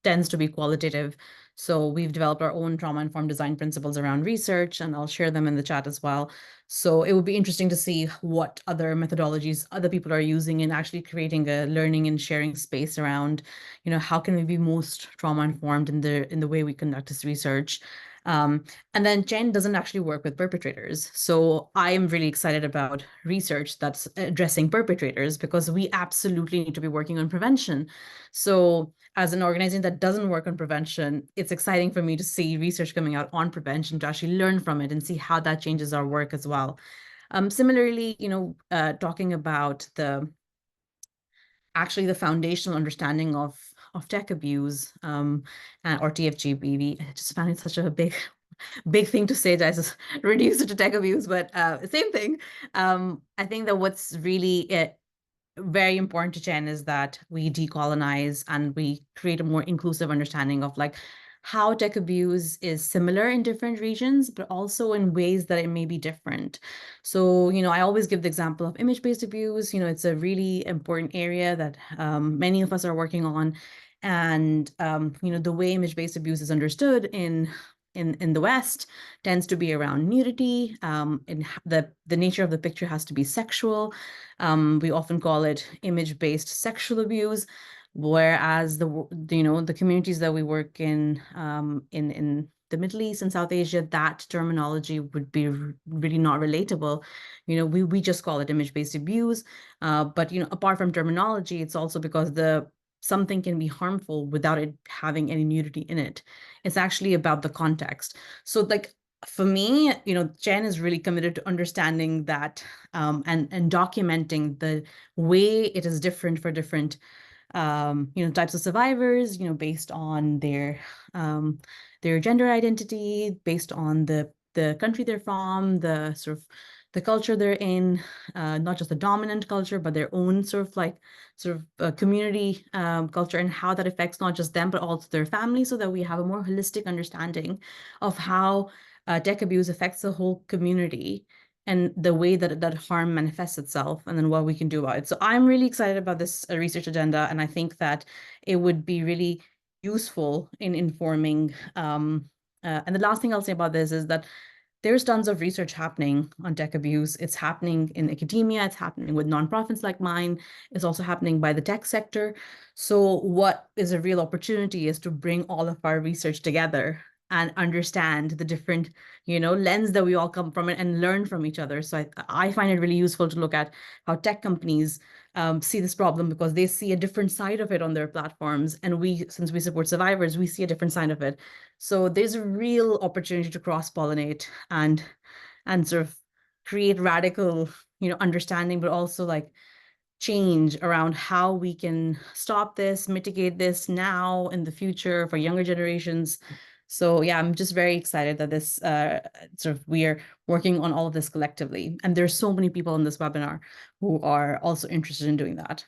tends to be qualitative. So we've developed our own trauma-informed design principles around research, and I'll share them in the chat as well. So it would be interesting to see what other methodologies other people are using in actually creating a learning and sharing space around, you know, how can we be most trauma-informed in the way we conduct this research. And then Jen doesn't actually work with perpetrators. So I am really excited about research that's addressing perpetrators, because we absolutely need to be working on prevention. So as an organization that doesn't work on prevention, it's exciting for me to see research coming out on prevention, to actually learn from it and see how that changes our work as well. Similarly, you know, talking about the foundational understanding of tech abuse or TFGBV. I just found it such a big thing to say, that I just reduce it to tech abuse, but same thing. I think that what's really very important to Chen is that we decolonize and we create a more inclusive understanding of like how tech abuse is similar in different regions, but also in ways that it may be different. So, you know, I always give the example of image-based abuse. You know, it's a really important area that many of us are working on. And, you know, the way image-based abuse is understood in in the West tends to be around nudity. The nature of the picture has to be sexual. We often call it image-based sexual abuse, whereas the communities that we work in the Middle East and South Asia, that terminology would be really not relatable. We just call it image-based abuse. But apart from terminology, it's also because something can be harmful without it having any nudity in it. It's actually about the context. So like for me, Jen is really committed to understanding that and documenting the way it is different for different types of survivors, based on their gender identity, based on the country they're from, the sort of the culture they're in, not just the dominant culture, but their own community culture, and how that affects not just them, but also their family, so that we have a more holistic understanding of how tech abuse affects the whole community and the way that harm manifests itself, and then what we can do about it. So I'm really excited about this research agenda, and I think that it would be really useful in informing. And the last thing I'll say about this is that there's tons of research happening on tech abuse. It's happening in academia, it's happening with nonprofits like mine, it's also happening by the tech sector. So what is a real opportunity is to bring all of our research together and understand the different, lens that we all come from and learn from each other. So I find it really useful to look at how tech companies see this problem, because they see a different side of it on their platforms. And since we support survivors, we see a different side of it. So there's a real opportunity to cross-pollinate and sort of create radical, understanding, but also like change around how we can stop this, mitigate this now in the future for younger generations. So yeah, I'm just very excited that this we are working on all of this collectively. And there's so many people in this webinar who are also interested in doing that.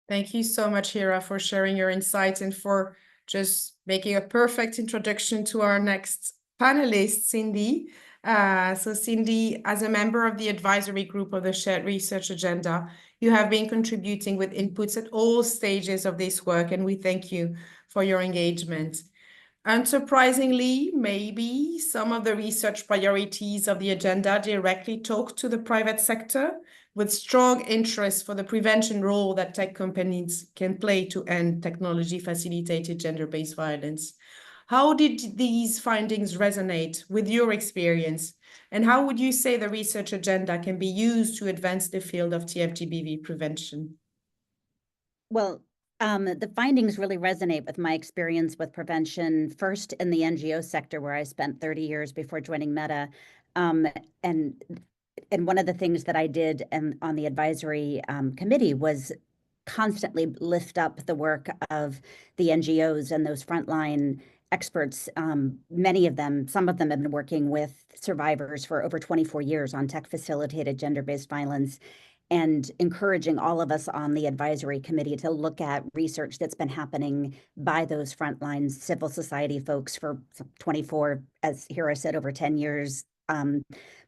Thank you so much, Hira, for sharing your insights and for just making a perfect introduction to our next panelist, Cindy. So Cindy, as a member of the advisory group of the Shared Research Agenda, you have been contributing with inputs at all stages of this work, and we thank you for your engagement. Unsurprisingly, maybe some of the research priorities of the agenda directly talk to the private sector, with strong interest for the prevention role that tech companies can play to end technology-facilitated gender-based violence. How did these findings resonate with your experience? And how would you say the research agenda can be used to advance the field of TFGBV prevention? Well, the findings really resonate with my experience with prevention, first in the NGO sector, where I spent 30 years before joining Meta. And one of the things that I did on the advisory committee was constantly lift up the work of the NGOs and those frontline experts. Many of them, some of them have been working with survivors for over 24 years on tech-facilitated gender-based violence, and encouraging all of us on the advisory committee to look at research that's been happening by those frontline civil society folks for 24, as Hira said, over 10 years.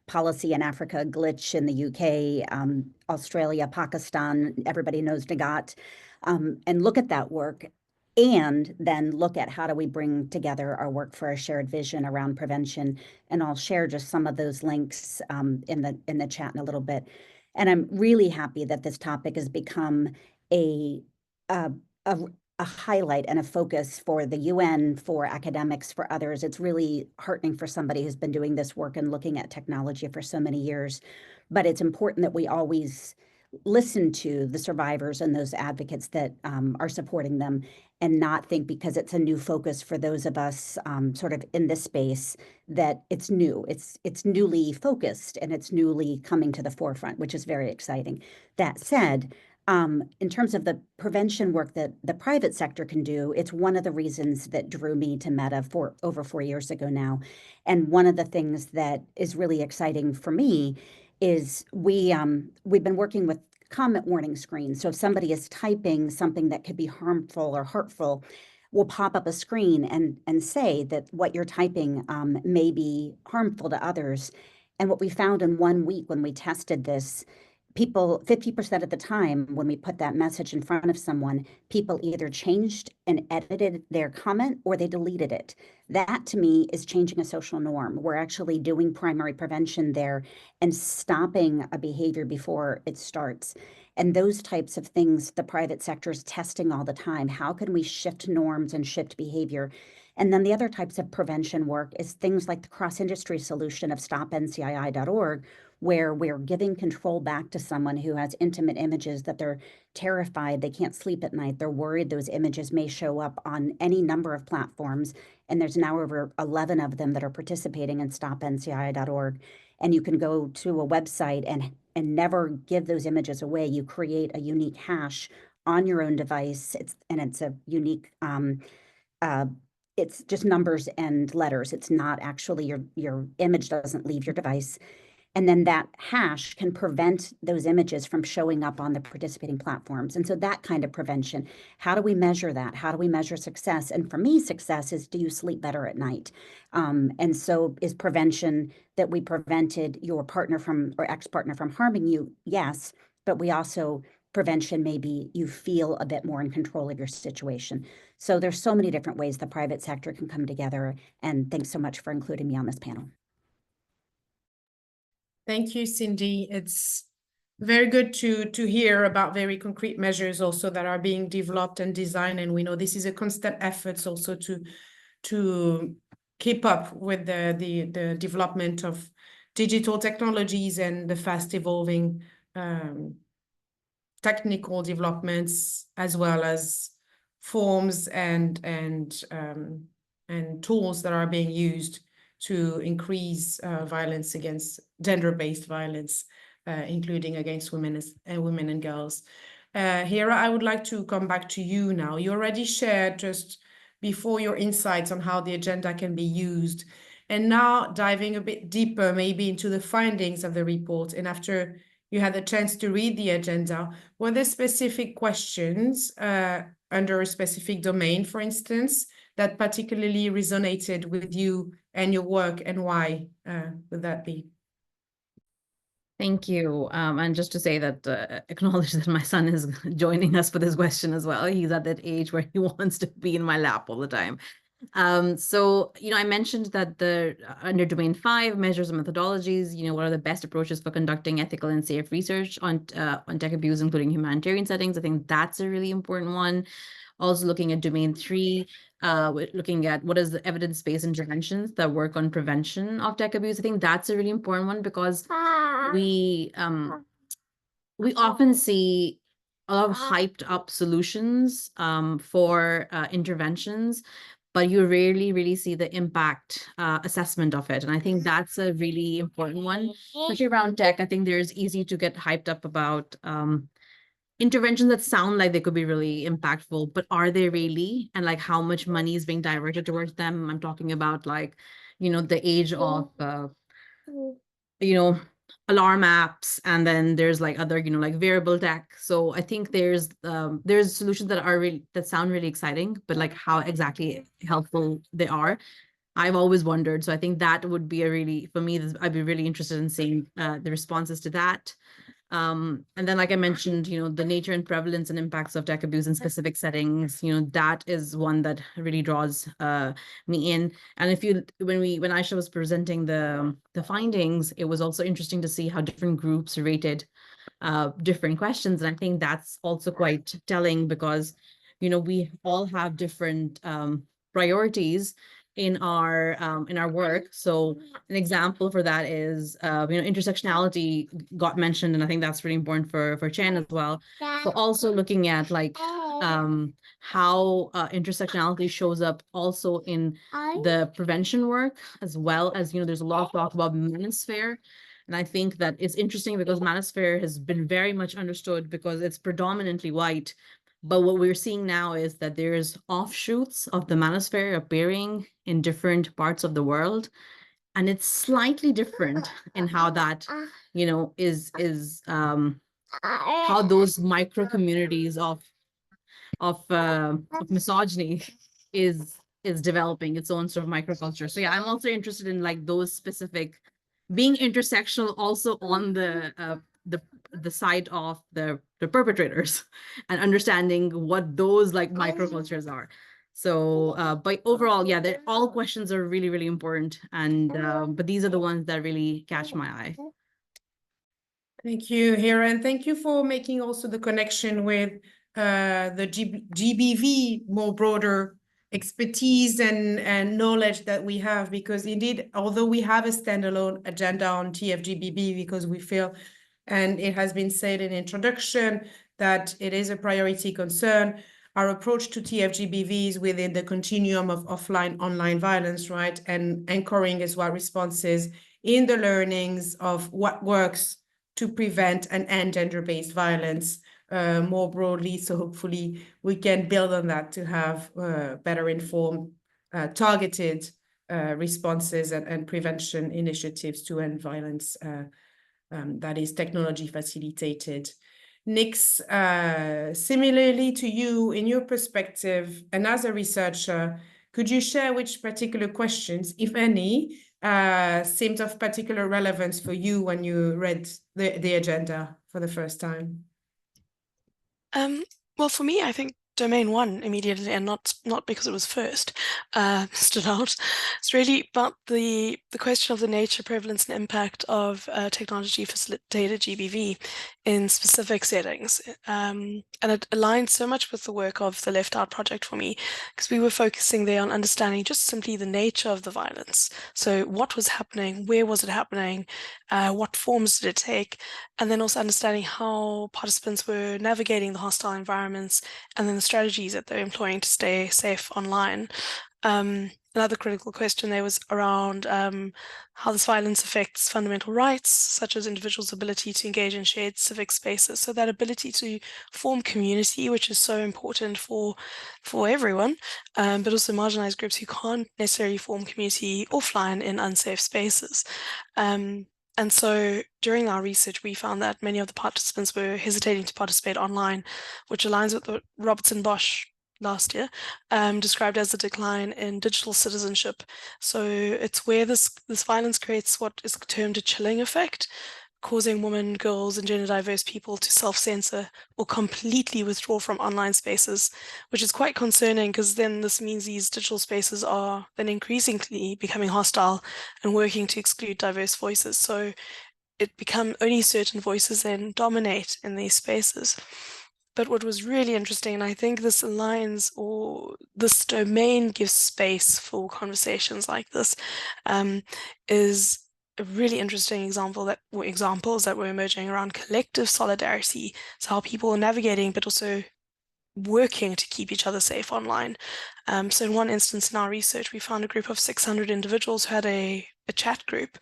Policy in Africa, Glitch in the UK, Australia, Pakistan, everybody knows Nagat, and look at that work, and then look at how do we bring together our work for a shared vision around prevention. And I'll share just some of those links in the chat in a little bit. And I'm really happy that this topic has become a highlight and a focus for the UN, for academics, for others. It's really heartening for somebody who's been doing this work and looking at technology for so many years. But it's important that we always listen to the survivors and those advocates that are supporting them, and not think because it's a new focus for those of us sort of in this space that it's new. It's newly focused and it's newly coming to the forefront, which is very exciting. That said, in terms of the prevention work that the private sector can do, it's one of the reasons that drew me to Meta for over 4 years ago now. And one of the things that is really exciting for me is we've been working with comment warning screens. So if somebody is typing something that could be harmful or hurtful, we'll pop up a screen and say that what you're typing may be harmful to others. And what we found in 1 week when we tested this, people 50% of the time when we put that message in front of someone, people either changed and edited their comment or they deleted it. That to me is changing a social norm. We're actually doing primary prevention there and stopping a behavior before it starts. And those types of things, the private sector is testing all the time. How can we shift norms and shift behavior? And then the other types of prevention work is things like the cross-industry solution of stopncii.org, where we're giving control back to someone who has intimate images that they're terrified, they can't sleep at night, they're worried those images may show up on any number of platforms. And there's now over 11 of them that are participating in stopncii.org. And you can go to a website and never give those images away. You create a unique hash on your own device. It's a unique, it's just numbers and letters. It's not actually your image doesn't leave your device. And then that hash can prevent those images from showing up on the participating platforms. And so that kind of prevention, how do we measure that? How do we measure success? And for me, success is, do you sleep better at night? And so is prevention that we prevented your partner from or ex-partner from harming you? Yes, but we also, prevention maybe you feel a bit more in control of your situation. So there's so many different ways the private sector can come together. And thanks so much for including me on this panel. Thank you, Cindy. It's very good to hear about very concrete measures also that are being developed and designed. And we know this is a constant effort also to keep up with the development of digital technologies and the fast evolving technical developments, as well as forms and tools that are being used to increase violence against gender-based violence, including against women and girls. Hera, I would like to come back to you now. You already shared just before your insights on how the agenda can be used, and now diving a bit deeper maybe into the findings of the report. And after you had the chance to read the agenda, were there specific questions under a specific domain, for instance, that particularly resonated with you and your work, and why would that be? Thank you. And just to say that, acknowledge that my son is joining us for this question as well. He's at that age where he wants to be in my lap all the time. So, I mentioned that under domain 5, measures and methodologies, what are the best approaches for conducting ethical and safe research on tech abuse, including humanitarian settings. I think that's a really important one. Also looking at domain 3, looking at what is the evidence-based interventions that work on prevention of tech abuse. I think that's a really important one, because we often see a lot of hyped up solutions for interventions, but you rarely really see the impact assessment of it. And I think that's a really important one, especially around tech. I think there's easy to get hyped up about interventions that sound like they could be really impactful, but are they really? And like how much money is being diverted towards them? I'm talking about like, the age of, alarm apps, and then there's like other, like wearable tech. So I think there's solutions that sound really exciting, but like how exactly helpful they are, I've always wondered. So I think that would be for me, I'd be really interested in seeing the responses to that. And then, like I mentioned, the nature and prevalence and impacts of tech abuse in specific settings, that is one that really draws me in. And when Aisha was presenting the findings, it was also interesting to see how different groups rated different questions. And I think that's also quite telling, because, we all have different priorities in our work. So an example for that is intersectionality got mentioned, and I think that's really important for Chen as well. But also looking at like how intersectionality shows up also in the prevention work, as well as there's a lot of talk about manosphere. And I think that it's interesting because manosphere has been very much understood because it's predominantly white. But what we're seeing now is that there's offshoots of the manosphere appearing in different parts of the world. And it's slightly different in how that, is how those micro communities of misogyny is developing its own sort of microculture. So yeah, I'm also interested in like those specific, being intersectional also on the the side of the perpetrators and understanding what those like microcultures are. So, but overall, yeah, all questions are really, really important. And, but these are the ones that really catch my eye. Thank you, Hira, and thank you for making also the connection with the GBV more broader expertise and knowledge that we have, because indeed, although we have a standalone agenda on TFGBV, because we feel, and it has been said in introduction, that it is a priority concern, our approach to TFGBV is within the continuum of offline-online violence, right? And anchoring as well responses in the learnings of what works to prevent and end gender-based violence more broadly. So hopefully we can build on that to have better informed, targeted responses and prevention initiatives to end violence that is technology facilitated. Nix, similarly to you, in your perspective and as a researcher, could you share which particular questions, if any, seemed of particular relevance for you when you read the agenda for the first time? Well, for me, I think domain one immediately, and not because it was first, stood out. It's really about the question of the nature, prevalence, and impact of technology facilitated GBV in specific settings. And it aligned so much with the work of the Left Out project for me, because we were focusing there on understanding just simply the nature of the violence. So what was happening, where was it happening, what forms did it take, and then also understanding how participants were navigating the hostile environments and then the strategies that they're employing to stay safe online. Another critical question there was around how this violence affects fundamental rights, such as individuals' ability to engage in shared civic spaces. So that ability to form community, which is so important for everyone, but also marginalized groups who can't necessarily form community offline in unsafe spaces. And so during our research, we found that many of the participants were hesitating to participate online, which aligns with what Robertson Bosch last year described as a decline in digital citizenship. So it's where this violence creates what is termed a chilling effect, causing women, girls, and gender diverse people to self-censor or completely withdraw from online spaces, which is quite concerning, because then this means these digital spaces are then increasingly becoming hostile and working to exclude diverse voices. So it becomes only certain voices then dominate in these spaces. But what was really interesting, and I think this aligns, or this domain gives space for conversations like this, is a really interesting examples that were emerging around collective solidarity. So how people are navigating, but also working to keep each other safe online. So in one instance in our research, we found a group of 600 individuals who had a chat group,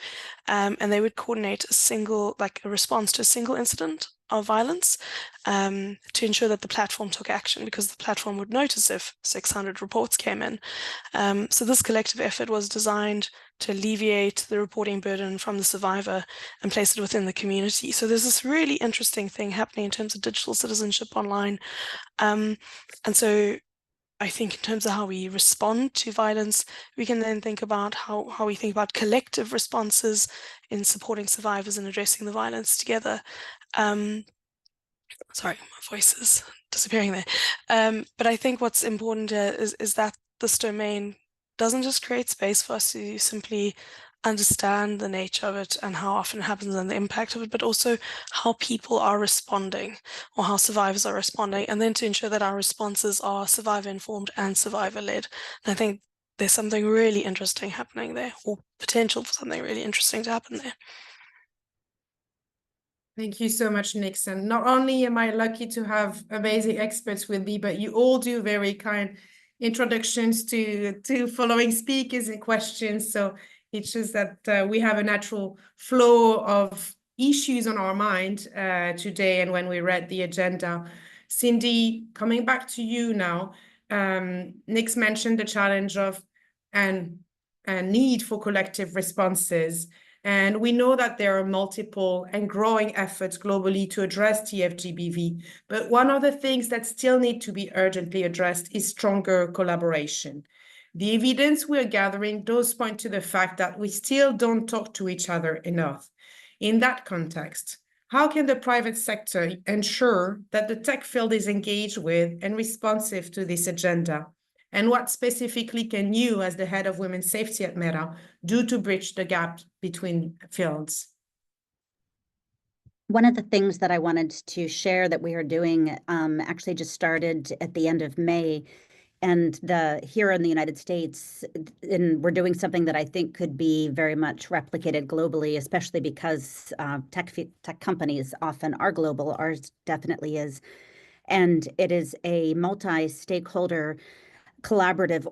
and they would coordinate a response to a single incident of violence to ensure that the platform took action, because the platform would notice if 600 reports came in. So this collective effort was designed to alleviate the reporting burden from the survivor and place it within the community. So there's this really interesting thing happening in terms of digital citizenship online. And so I think in terms of how we respond to violence, we can then think about how we think about collective responses in supporting survivors and addressing the violence together. Sorry, my voice is disappearing there. But I think what's important is that this domain doesn't just create space for us to simply understand the nature of it and how often it happens and the impact of it, but also how people are responding or how survivors are responding, and then to ensure that our responses are survivor-informed and survivor-led. And I think there's something really interesting happening there, or potential for something really interesting to happen there. Thank you so much, Nixon. Not only am I lucky to have amazing experts with me, but you all do very kind introductions to following speakers and questions. So it shows that we have a natural flow of issues on our mind today and when we read the agenda. Cindy, coming back to you now, Nix mentioned the challenge of and need for collective responses. And we know that there are multiple and growing efforts globally to address TFGBV. But one of the things that still need to be urgently addressed is stronger collaboration. The evidence we're gathering does point to the fact that we still don't talk to each other enough. In that context, How can the private sector ensure that the tech field is engaged with and responsive to this agenda? And what specifically can you, as the head of women's safety at Meta, do to bridge the gap between fields? One of the things that I wanted to share that we are doing actually just started at the end of May, and here in the United States, and we're doing something that I think could be very much replicated globally, especially because tech companies often are global. Ours definitely is. And it is a multi-stakeholder collaborative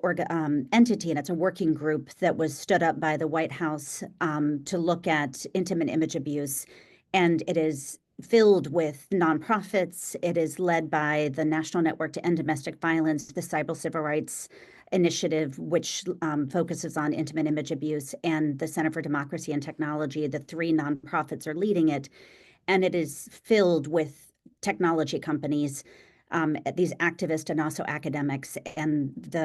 entity, and it's a working group that was stood up by the White House to look at intimate image abuse. And it is filled with nonprofits. It is led by the National Network to End Domestic Violence, the Cyber Civil Rights Initiative, which focuses on intimate image abuse, and the Center for Democracy and Technology. The three nonprofits are leading it. And it is filled with technology companies, these activists and also academics, and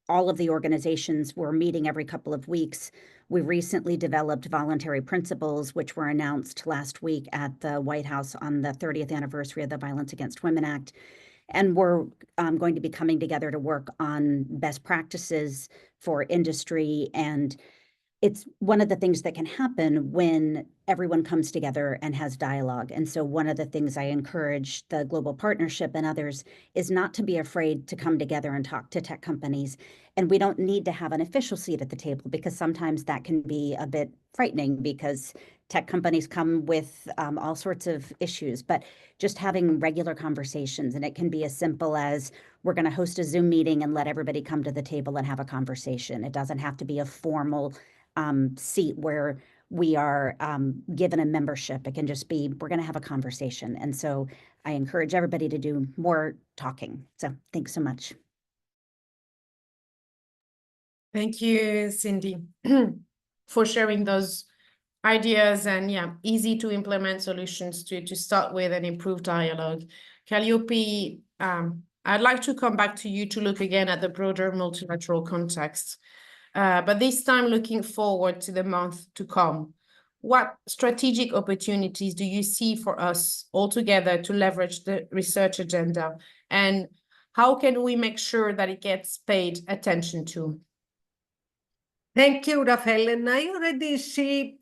all of the organizations were meeting every couple of weeks. We recently developed voluntary principles, which were announced last week at the White House on the 30th anniversary of the Violence Against Women Act. And we're going to be coming together to work on best practices for industry. And it's one of the things that can happen when everyone comes together and has dialogue. And so one of the things I encourage the Global Partnership and others is not to be afraid to come together and talk to tech companies. And we don't need to have an official seat at the table, because sometimes that can be a bit frightening, because tech companies come with all sorts of issues. But just having regular conversations, and it can be as simple as, we're going to host a Zoom meeting and let everybody come to the table and have a conversation. It doesn't have to be a formal seat where we are given a membership. It can just be, we're going to have a conversation. And so I encourage everybody to do more talking. So thanks so much. Thank you, Cindy, for sharing those ideas and easy to implement solutions to start with and improve dialogue. Calliope, I'd like to come back to you to look again at the broader multilateral context. But this time looking forward to the month to come. What strategic opportunities do you see for us all together to leverage the research agenda? And how can we make sure that it gets paid attention to? Thank you, Rafael. And I already see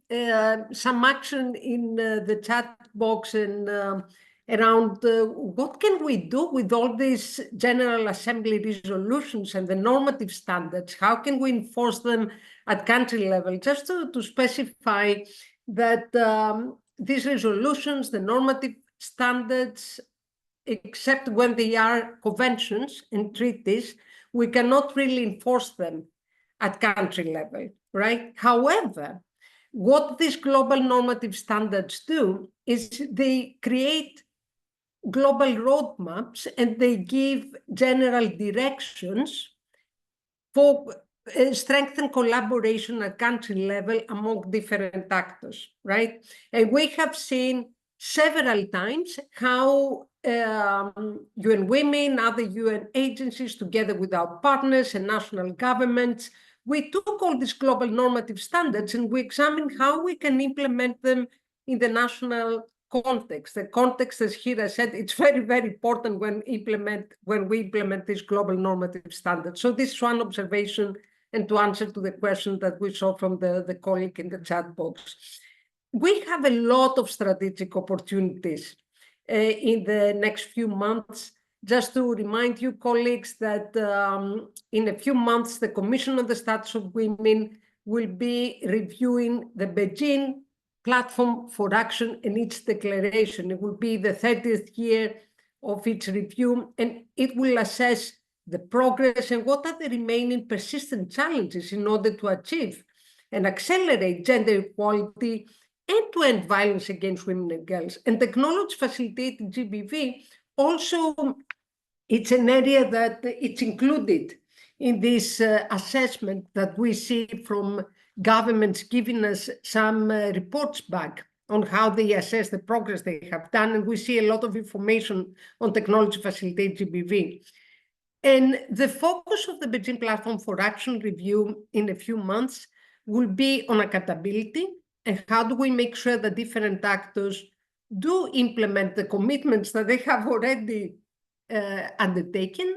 some action in the chat box and around what can we do with all these General Assembly resolutions and the normative standards? How can we enforce them at country level? Just to specify that these resolutions, the normative standards, except when they are conventions and treaties, we cannot really enforce them at country level, right? However, what these global normative standards do is they create global roadmaps and they give general directions for strengthen collaboration at country level among different actors, right? And we have seen several times how UN Women, other UN agencies, together with our partners and national governments, we took all these global normative standards and we examined how we can implement them in the national context. The context, as Hira said, it's very, very important when we implement these global normative standards. So this is one observation, and to answer to the question that we saw from the colleague in the chat box. We have a lot of strategic opportunities in the next few months. Just to remind you, colleagues, that in a few months, the Commission on the Status of Women will be reviewing the Beijing Platform for Action and its declaration. It will be the 30th year of its review, and it will assess the progress and what are the remaining persistent challenges in order to achieve and accelerate gender equality, end-to-end violence against women and girls. And technology facilitated GBV also, it's an area that it's included in this assessment that we see from governments giving us some reports back on how they assess the progress they have done. And we see a lot of information on technology facilitated GBV. And the focus of the Beijing Platform for Action review in a few months will be on accountability and how do we make sure that different actors do implement the commitments that they have already undertaken,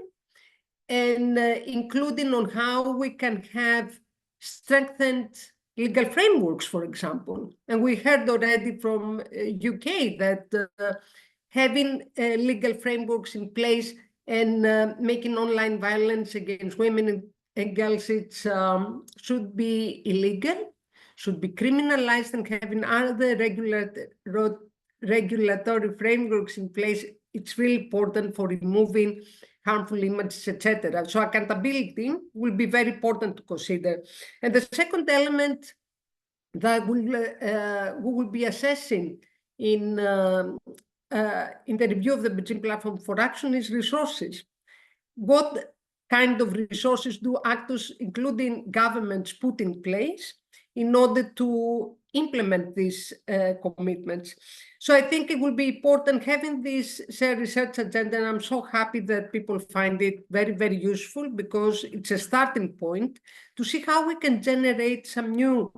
and including on how we can have strengthened legal frameworks, for example. And we heard already from UK that having legal frameworks in place and making online violence against women and girls, it should be illegal, should be criminalized, and having other regulatory frameworks in place. It's really important for removing harmful images, etc. So accountability will be very important to consider. And the second element that we will be assessing in the review of the Beijing Platform for Action is resources. What kind of resources do actors, including governments, put in place in order to implement these commitments? So I think it will be important having this shared research agenda, and I'm so happy that people find it very, very useful, because it's a starting point to see how we can generate some new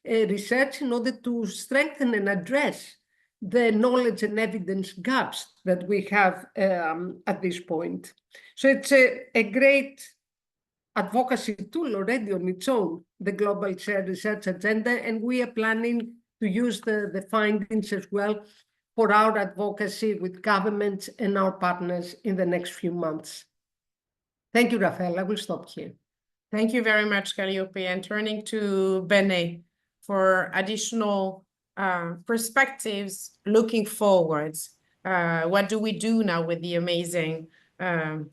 research in order to strengthen and address the knowledge and evidence gaps that we have at this point. So it's a great advocacy tool already on its own, the Global Shared Research Agenda, and we are planning to use the findings as well for our advocacy with governments and our partners in the next few months. Thank you, Rafael. I will stop here. Thank you very much, Calliope. And turning to Bene for additional perspectives looking forwards. What do we do now with the amazing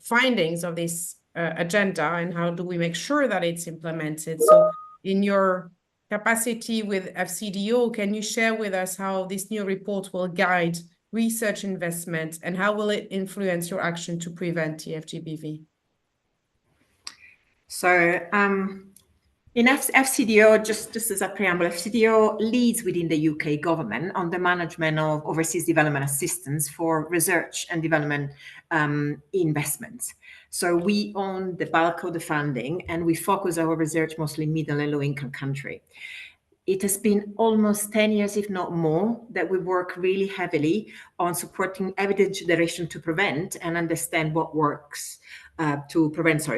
findings of this agenda, and how do we make sure that it's implemented? So in your capacity with FCDO, can you share with us how this new report will guide research investment, and how will it influence your action to prevent TFGBV? So in FCDO, just as a preamble, FCDO leads within the UK government on the management of overseas development assistance for research and development investments. So we own the bulk of the funding, and we focus our research mostly middle and low income country. It has been almost 10 years, if not more, that we work really heavily on supporting evidence generation to prevent and understand what works to prevent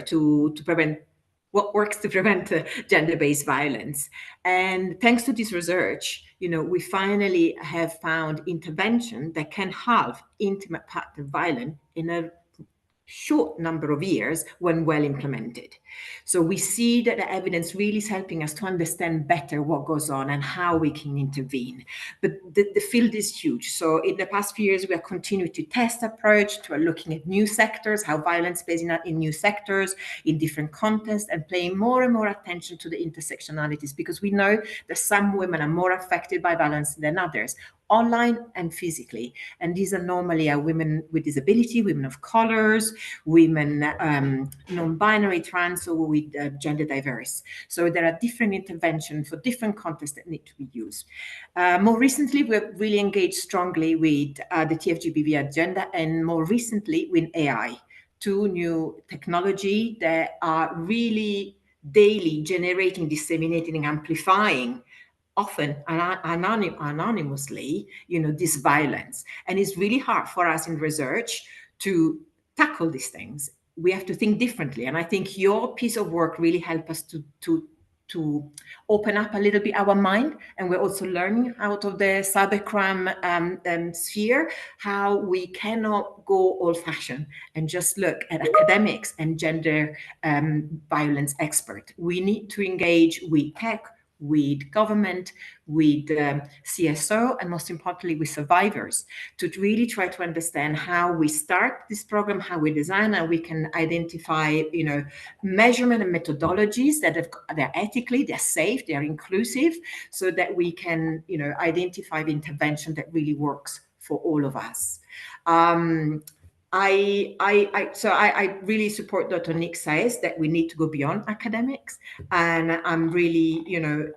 gender-based violence. And thanks to this research, we finally have found intervention that can halve intimate partner violence in a short number of years when well implemented. So we see that the evidence really is helping us to understand better what goes on and how we can intervene. But the field is huge. So in the past few years, we have continued to test approach, to looking at new sectors, how violence plays in new sectors, in different contexts, and paying more and more attention to the intersectionalities, because we know that some women are more affected by violence than others, online and physically. And these are normally women with disability, women of colors, women non-binary, trans, or with gender diverse. So there are different interventions for different contexts that need to be used. More recently, we've really engaged strongly with the TFGBV agenda, and more recently with AI, two new technology that are really daily generating, disseminating, and amplifying, often anonymously, this violence. And it's really hard for us in research to tackle these things. We have to think differently. And I think your piece of work really helped us to open up a little bit our mind. And we're also learning out of the cybercrime sphere how we cannot go old-fashioned and just look at academics and gender violence expert. We need to engage with tech, with government, with CSO, and most importantly with survivors, to really try to understand how we start this program, how we design, and we can identify, measurement and methodologies that they're ethically, they're safe, they're inclusive, so that we can, identify the intervention that really works for all of us. I really support Dr. Nick says that we need to go beyond academics, and I'm really,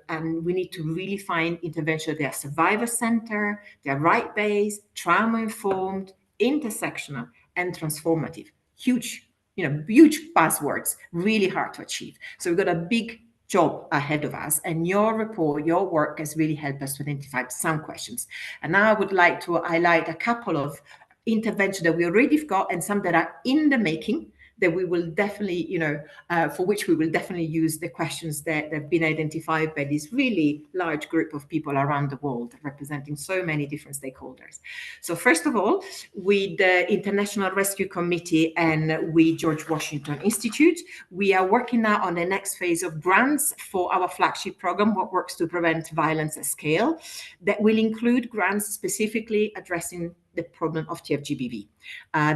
and we need to really find intervention that are survivor-centered, they're right-based, trauma-informed, intersectional, and transformative. Huge buzzwords, really hard to achieve. So we've got a big job ahead of us, and your report, your work has really helped us to identify some questions. And now I would like to highlight a couple of interventions that we already got and some that are in the making, that we will definitely, for which we will definitely use the questions that have been identified by this really large group of people around the world, representing so many different stakeholders. So first of all, with the International Rescue Committee and with George Washington Institute, we are working now on the next phase of grants for our flagship program, What Works to Prevent Violence at Scale, that will include grants specifically addressing the problem of TFGBV.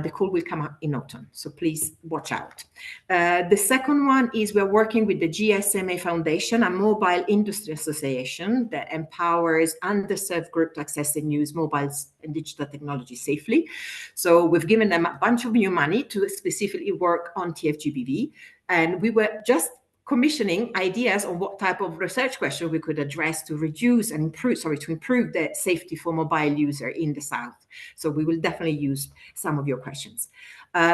The call will come up in autumn, so please watch out. The second one is we're working with the GSMA Foundation, a mobile industry association that empowers underserved groups to access and use mobiles and digital technology safely. So we've given them a bunch of new money to specifically work on TFGBV, and we were just commissioning ideas on what type of research question we could address to reduce and improve the safety for mobile user in the South. So we will definitely use some of your questions.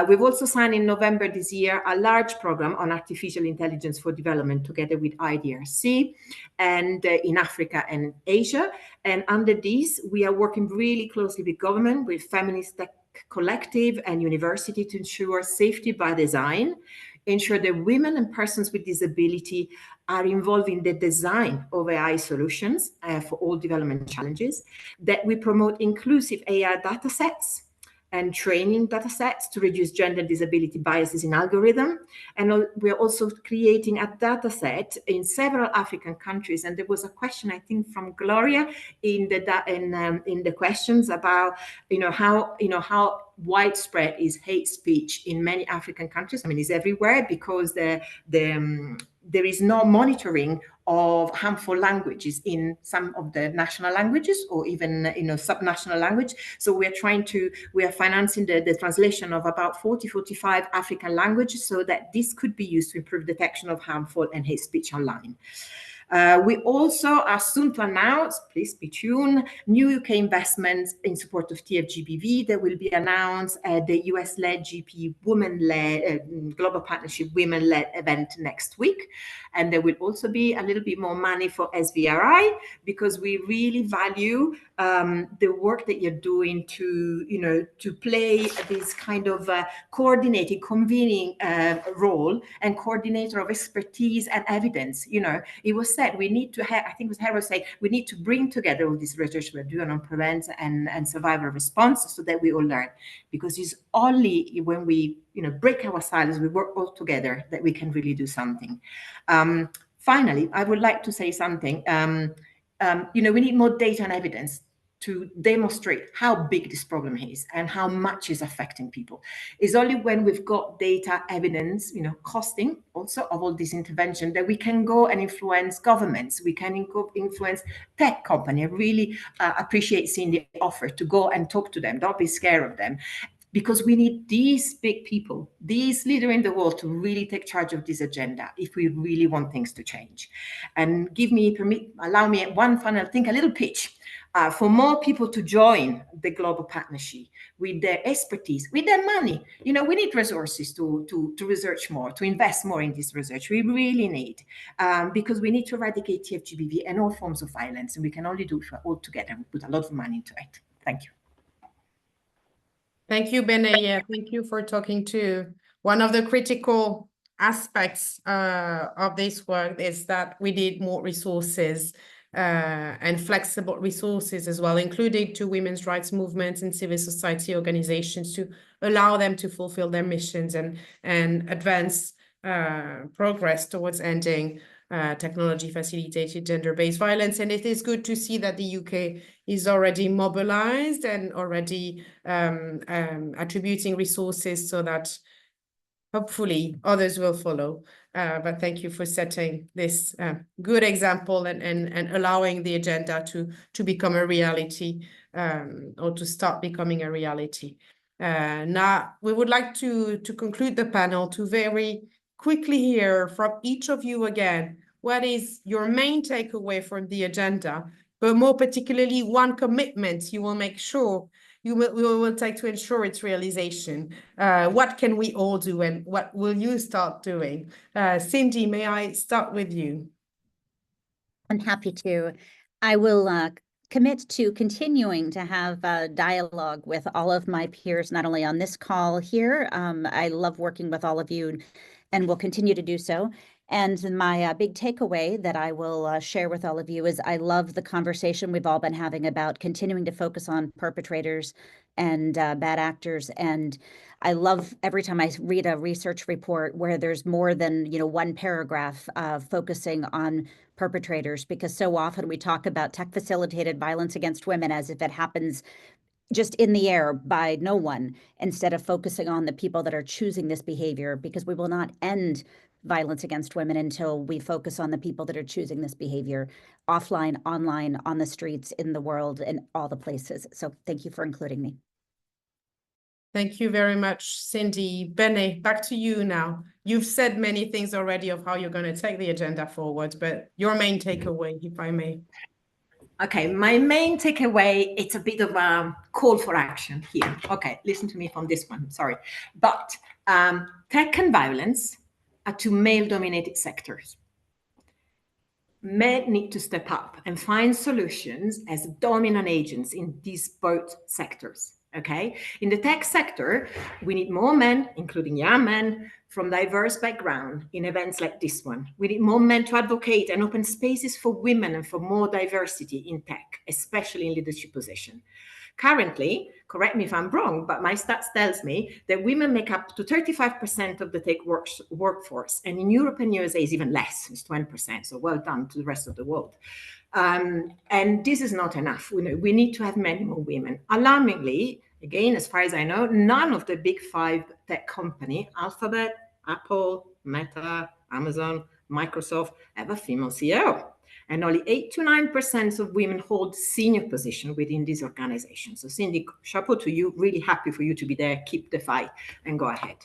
We've also signed in November this year a large program on artificial intelligence for development together with IDRC and in Africa and Asia. And under this, we are working really closely with government, with Feminist Tech Collective and university to ensure safety by design, ensure that women and persons with disability are involved in the design of AI solutions for all development challenges, that we promote inclusive AI data sets and training data sets to reduce gender disability biases in algorithm. And we're also creating a data set in several African countries. And there was a question, I think, from Gloria in the questions about, how widespread is hate speech in many African countries. I mean, it's everywhere because there is no monitoring of harmful languages in some of the national languages or even subnational language. So we are financing the translation of about 45 African languages so that this could be used to improve detection of harmful and hate speech online. We also are soon to announce, please be tuned, new UK investments in support of TFGBV that will be announced at the US-led GP Women-led Global Partnership Women-led event next week. And there will also be a little bit more money for SVRI because we really value the work that you're doing to play this kind of coordinating, convening role and coordinator of expertise and evidence. It was said we need to have, I think it was Harold saying, we need to bring together all this research we're doing on prevent and survival response so that we all learn. Because it's only when we break our silos, we work all together that we can really do something. Finally, I would like to say something. We need more data and evidence to demonstrate how big this problem is and how much is affecting people. It's only when we've got data, evidence, costing also of all this intervention that we can go and influence governments. We can influence tech company. I really appreciate seeing the offer to go and talk to them. Don't be scared of them. Because we need these big people, these leaders in the world to really take charge of this agenda if we really want things to change. And allow me one final thing, a little pitch for more people to join the global partnership with their expertise, with their money. We need resources to research more, to invest more in this research. We really need, because we need to eradicate TFGBV and all forms of violence. And we can only do it all together. We put a lot of money into it. Thank you. Thank you, Benaya. Thank you for talking to one of the critical aspects of this work is that we need more resources and flexible resources as well, including to women's rights movements and civil society organizations to allow them to fulfill their missions and advance progress towards ending technology-facilitated gender-based violence. And it is good to see that the UK is already mobilized and already attributing resources so that hopefully others will follow. But thank you for setting this good example and allowing the agenda to become a reality or to start becoming a reality. Now, we would like to conclude the panel to very quickly hear from each of you again, what is your main takeaway from the agenda, but more particularly one commitment you will make sure we will take to ensure its realization? What can we all do, and what will you start doing? Cindy, may I start with you? I'm happy to. I will commit to continuing to have dialogue with all of my peers, not only on this call here. I love working with all of you and will continue to do so. And my big takeaway that I will share with all of you is I love the conversation we've all been having about continuing to focus on perpetrators and bad actors. And I love every time I read a research report where there's more than, one paragraph focusing on perpetrators, because so often we talk about tech facilitated violence against women as if it happens just in the air by no one, instead of focusing on the people that are choosing this behavior, because we will not end violence against women until we focus on the people that are choosing this behavior offline, online, on the streets, in the world, and all the places. So thank you for including me. Thank you very much, Cindy. Bene, back to you now. You've said many things already of how you're going to take the agenda forward, but your main takeaway, if I may. Okay, my main takeaway, it's a bit of a call for action here. Okay, listen to me from this one, sorry. But tech and violence are two male-dominated sectors. Men need to step up and find solutions as dominant agents in these both sectors. Okay, in the tech sector, we need more men, including young men, from diverse backgrounds in events like this one. We need more men to advocate and open spaces for women and for more diversity in tech, especially in leadership positions. Currently, correct me if I'm wrong, but my stats tells me that women make up to 35% of the tech workforce, and in Europe and USA is even less, it's 20%, so well done to the rest of the world. And this is not enough. We need to have many more women. Alarmingly, again, as far as I know, none of the big 5 tech companies, Alphabet, Apple, Meta, Amazon, Microsoft, have a female CEO. And only 8 to 9% of women hold senior positions within these organizations. So Cindy, chapeau to you, really happy for you to be there, keep the fight and go ahead.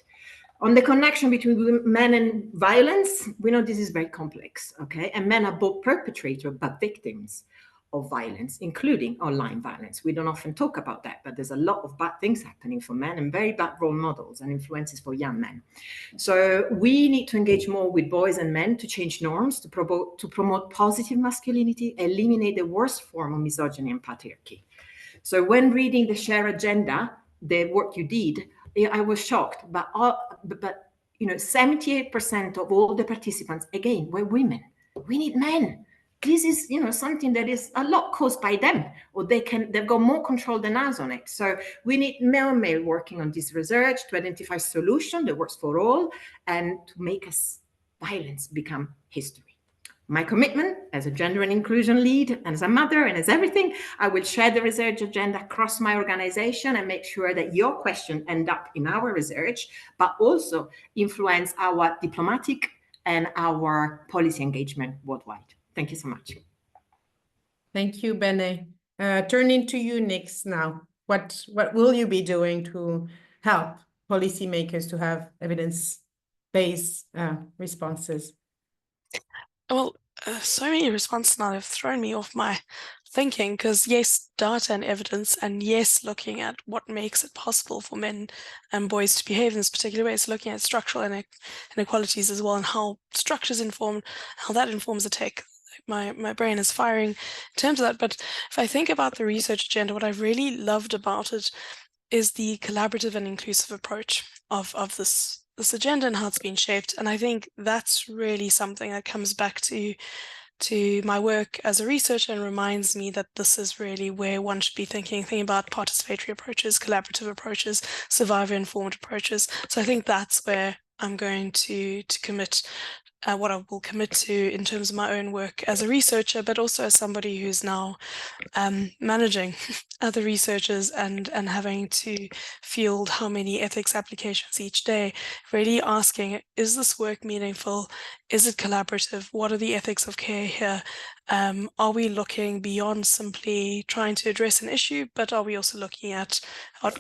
On the connection between men and violence, we know this is very complex, okay? And men are both perpetrators but victims of violence, including online violence. We don't often talk about that, but there's a lot of bad things happening for men and very bad role models and influences for young men. So we need to engage more with boys and men to change norms, to promote positive masculinity, eliminate the worst form of misogyny and patriarchy. So when reading the share agenda, the work you did, I was shocked, but 78% of all the participants, again, were women. We need men. This is, something that is a lot caused by them, or they've got more control than us on it. So we need male working on this research to identify solution that works for all and to make us violence become history. My commitment as a gender and inclusion lead and as a mother and as everything, I will share the research agenda across my organization and make sure that your questions end up in our research, but also influence our diplomatic and our policy engagement worldwide. Thank you so much. Thank you, Bene. Turning to you, Nix, now. What will you be doing to help policymakers to have evidence-based responses? Well, so many responses now have thrown me off my thinking, because yes, data and evidence, and yes, looking at what makes it possible for men and boys to behave in this particular way. So looking at structural inequalities as well, and how structures inform, how that informs the tech. My brain is firing in terms of that. But if I think about the research agenda, what I really loved about it is the collaborative and inclusive approach of this agenda and how it's been shaped. And I think that's really something that comes back to my work as a researcher and reminds me that this is really where one should be thinking about participatory approaches, collaborative approaches, survivor-informed approaches. So I think that's where I'm going to commit what I will commit to in terms of my own work as a researcher, but also as somebody who's now managing other researchers and having to field how many ethics applications each day, really asking, is this work meaningful? Is it collaborative? What are the ethics of care here? Are we looking beyond simply trying to address an issue, but are we also looking at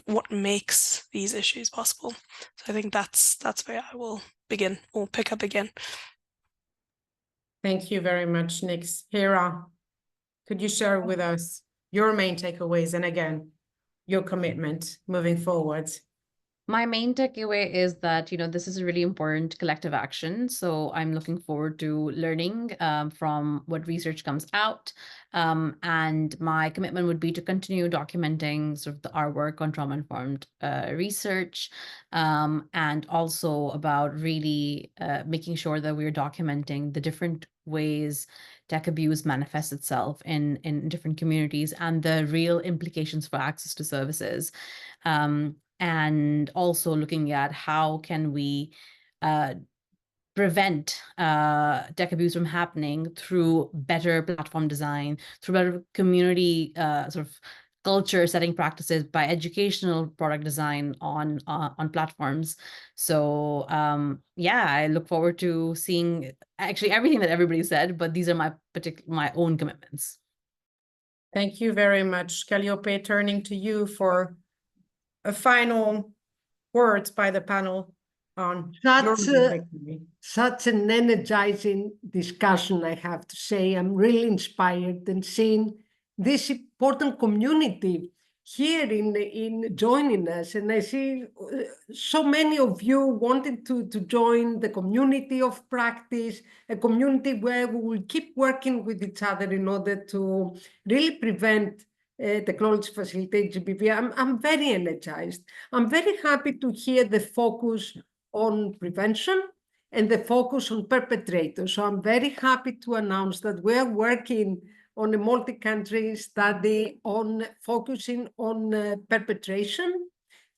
what makes these issues possible? So I think that's where I will begin or pick up again. Thank you very much, Nix. Hera, could you share with us your main takeaways? And again, your commitment moving forward? My main takeaway is that, this is a really important collective action. So I'm looking forward to learning from what research comes out. And my commitment would be to continue documenting sort of our work on trauma-informed research, and also about really making sure that we're documenting the different ways tech abuse manifests itself in different communities and the real implications for access to services. And also looking at how can we prevent tech abuse from happening through better platform design, through better community sort of culture setting practices, by educational product design on platforms. So yeah, I look forward to seeing actually everything that everybody said, but these are my own commitments. Thank you very much. Calliope, turning to you for a final words by the panel on such an energizing discussion, I have to say. I'm really inspired, and seeing this important community here in joining us, and I see so many of you wanting to join the community of practice, a community where we will keep working with each other in order to really prevent technology facilitate GBV. I'm very energized. I'm very happy to hear the focus on prevention and the focus on perpetrators. So I'm very happy to announce that we're working on a multi-country study on focusing on perpetration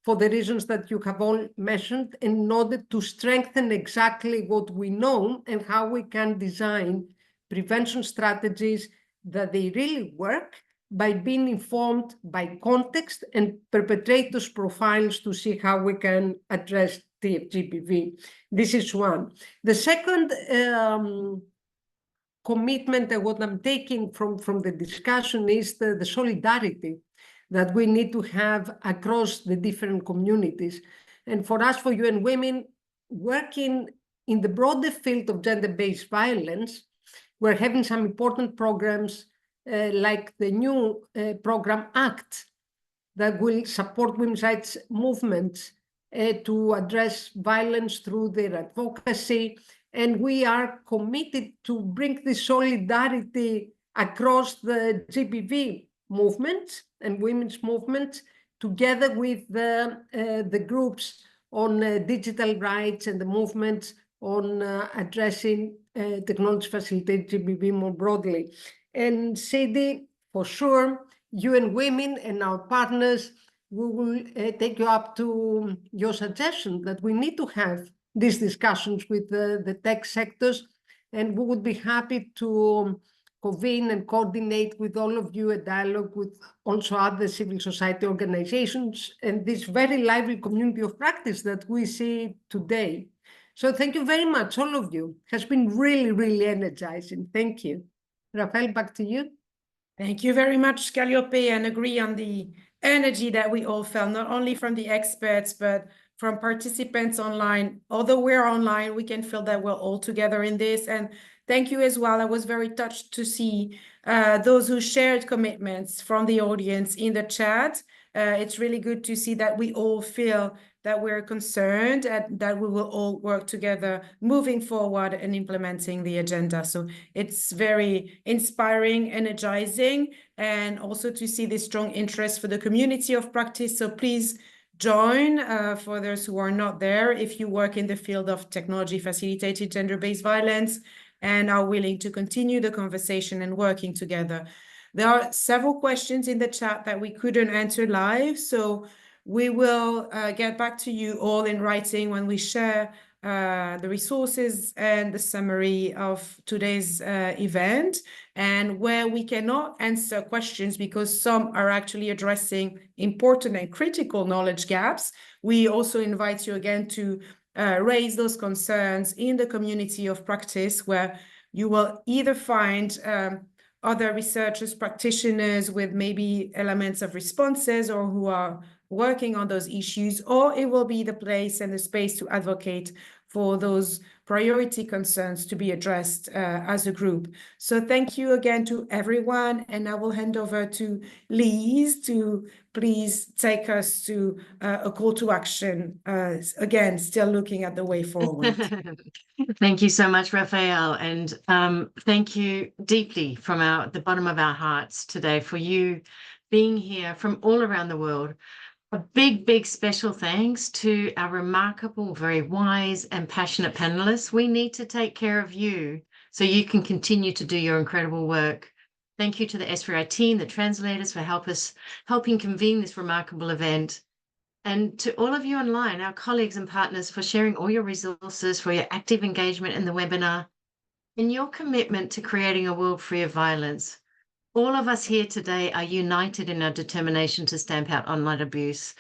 for the reasons that you have all mentioned, in order to strengthen exactly what we know and how we can design prevention strategies that they really work, by being informed by context and perpetrators' profiles to see how we can address TFGBV. This is one. The second commitment and what I'm taking from the discussion is the solidarity that we need to have across the different communities. And for us, for UN Women, working in the broader field of gender-based violence, we're having some important programs like the new program ACT that will support women's rights movements to address violence through their advocacy. And we are committed to bring this solidarity across the GBV movement and women's movement, together with the groups on digital rights and the movements on addressing technology facilitated GBV more broadly. And Sadie, for sure, UN Women and our partners, we will take you up to your suggestion that we need to have these discussions with the tech sectors, and we would be happy to convene and coordinate with all of you a dialogue with also other civil society organizations and this very lively community of practice that we see today. So thank you very much, all of you. It has been really, really energizing. Thank you. Rafael, back to you. Thank you very much, Calliope, and agree on the energy that we all felt, not only from the experts, but from participants online. Although we're online, we can feel that we're all together in this. And thank you as well. I was very touched to see those who shared commitments from the audience in the chat. It's really good to see that we all feel that we're concerned and that we will all work together moving forward and implementing the agenda. So it's very inspiring, energizing, and also to see this strong interest for the community of practice. So please join for those who are not there, if you work in the field of technology facilitated gender-based violence and are willing to continue the conversation and working together. There are several questions in the chat that we couldn't answer live, so we will get back to you all in writing when we share the resources and the summary of today's event. And where we cannot answer questions because some are actually addressing important and critical knowledge gaps, we also invite you again to raise those concerns in the community of practice, where you will either find other researchers, practitioners with maybe elements of responses, or who are working on those issues, or it will be the place and the space to advocate for those priority concerns to be addressed as a group. So thank you again to everyone, and I will hand over to Lise to please take us to a call to action. Again, still looking at the way forward. Thank you so much, Raphael, and thank you deeply from the bottom of our hearts today for you being here from all around the world. A big, big special thanks to our remarkable, very wise and passionate panelists. We need to take care of you so you can continue to do your incredible work. Thank you to the SRI team, the translators, for helping convene this remarkable event. And to all of you online, our colleagues and partners, for sharing all your resources, for your active engagement in the webinar, and your commitment to creating a world free of violence. All of us here today are united in our determination to stamp out online abuse,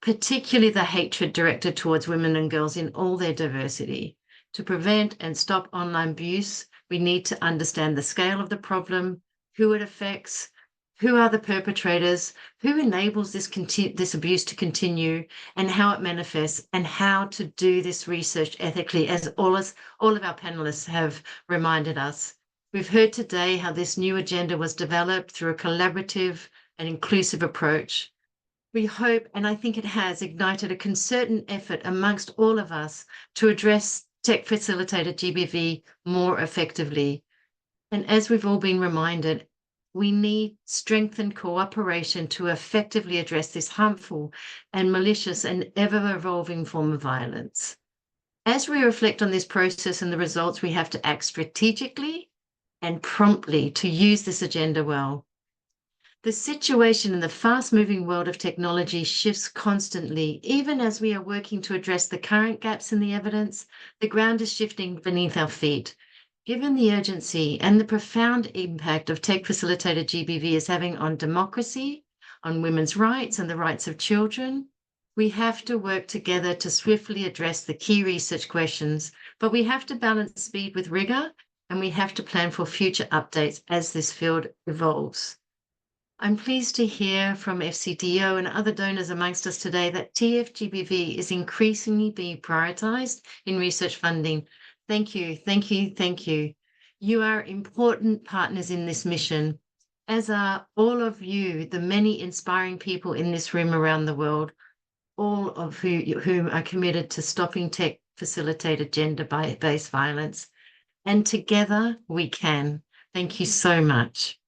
particularly the hatred directed towards women and girls in all their diversity. To prevent and stop online abuse, we need to understand the scale of the problem, who it affects, who are the perpetrators, who enables this abuse to continue, and how it manifests, and how to do this research ethically, as all of our panelists have reminded us. We've heard today how this new agenda was developed through a collaborative and inclusive approach. We hope, and I think it has, ignited a concerted effort amongst all of us to address tech-facilitated GBV more effectively. And as we've all been reminded, we need strengthened cooperation to effectively address this harmful and malicious and ever-evolving form of violence. As we reflect on this process and the results, we have to act strategically and promptly to use this agenda well. The situation in the fast-moving world of technology shifts constantly. Even as we are working to address the current gaps in the evidence, the ground is shifting beneath our feet. Given the urgency and the profound impact of tech-facilitated GBV is having on democracy, on women's rights and the rights of children, we have to work together to swiftly address the key research questions, but we have to balance speed with rigor, and we have to plan for future updates as this field evolves. I'm pleased to hear from FCDO and other donors amongst us today that TFGBV is increasingly being prioritized in research funding. Thank you, thank you, thank you. You are important partners in this mission, as are all of you, the many inspiring people in this room around the world, all of whom are committed to stopping tech-facilitated gender-based violence. And together we can. Thank you so much.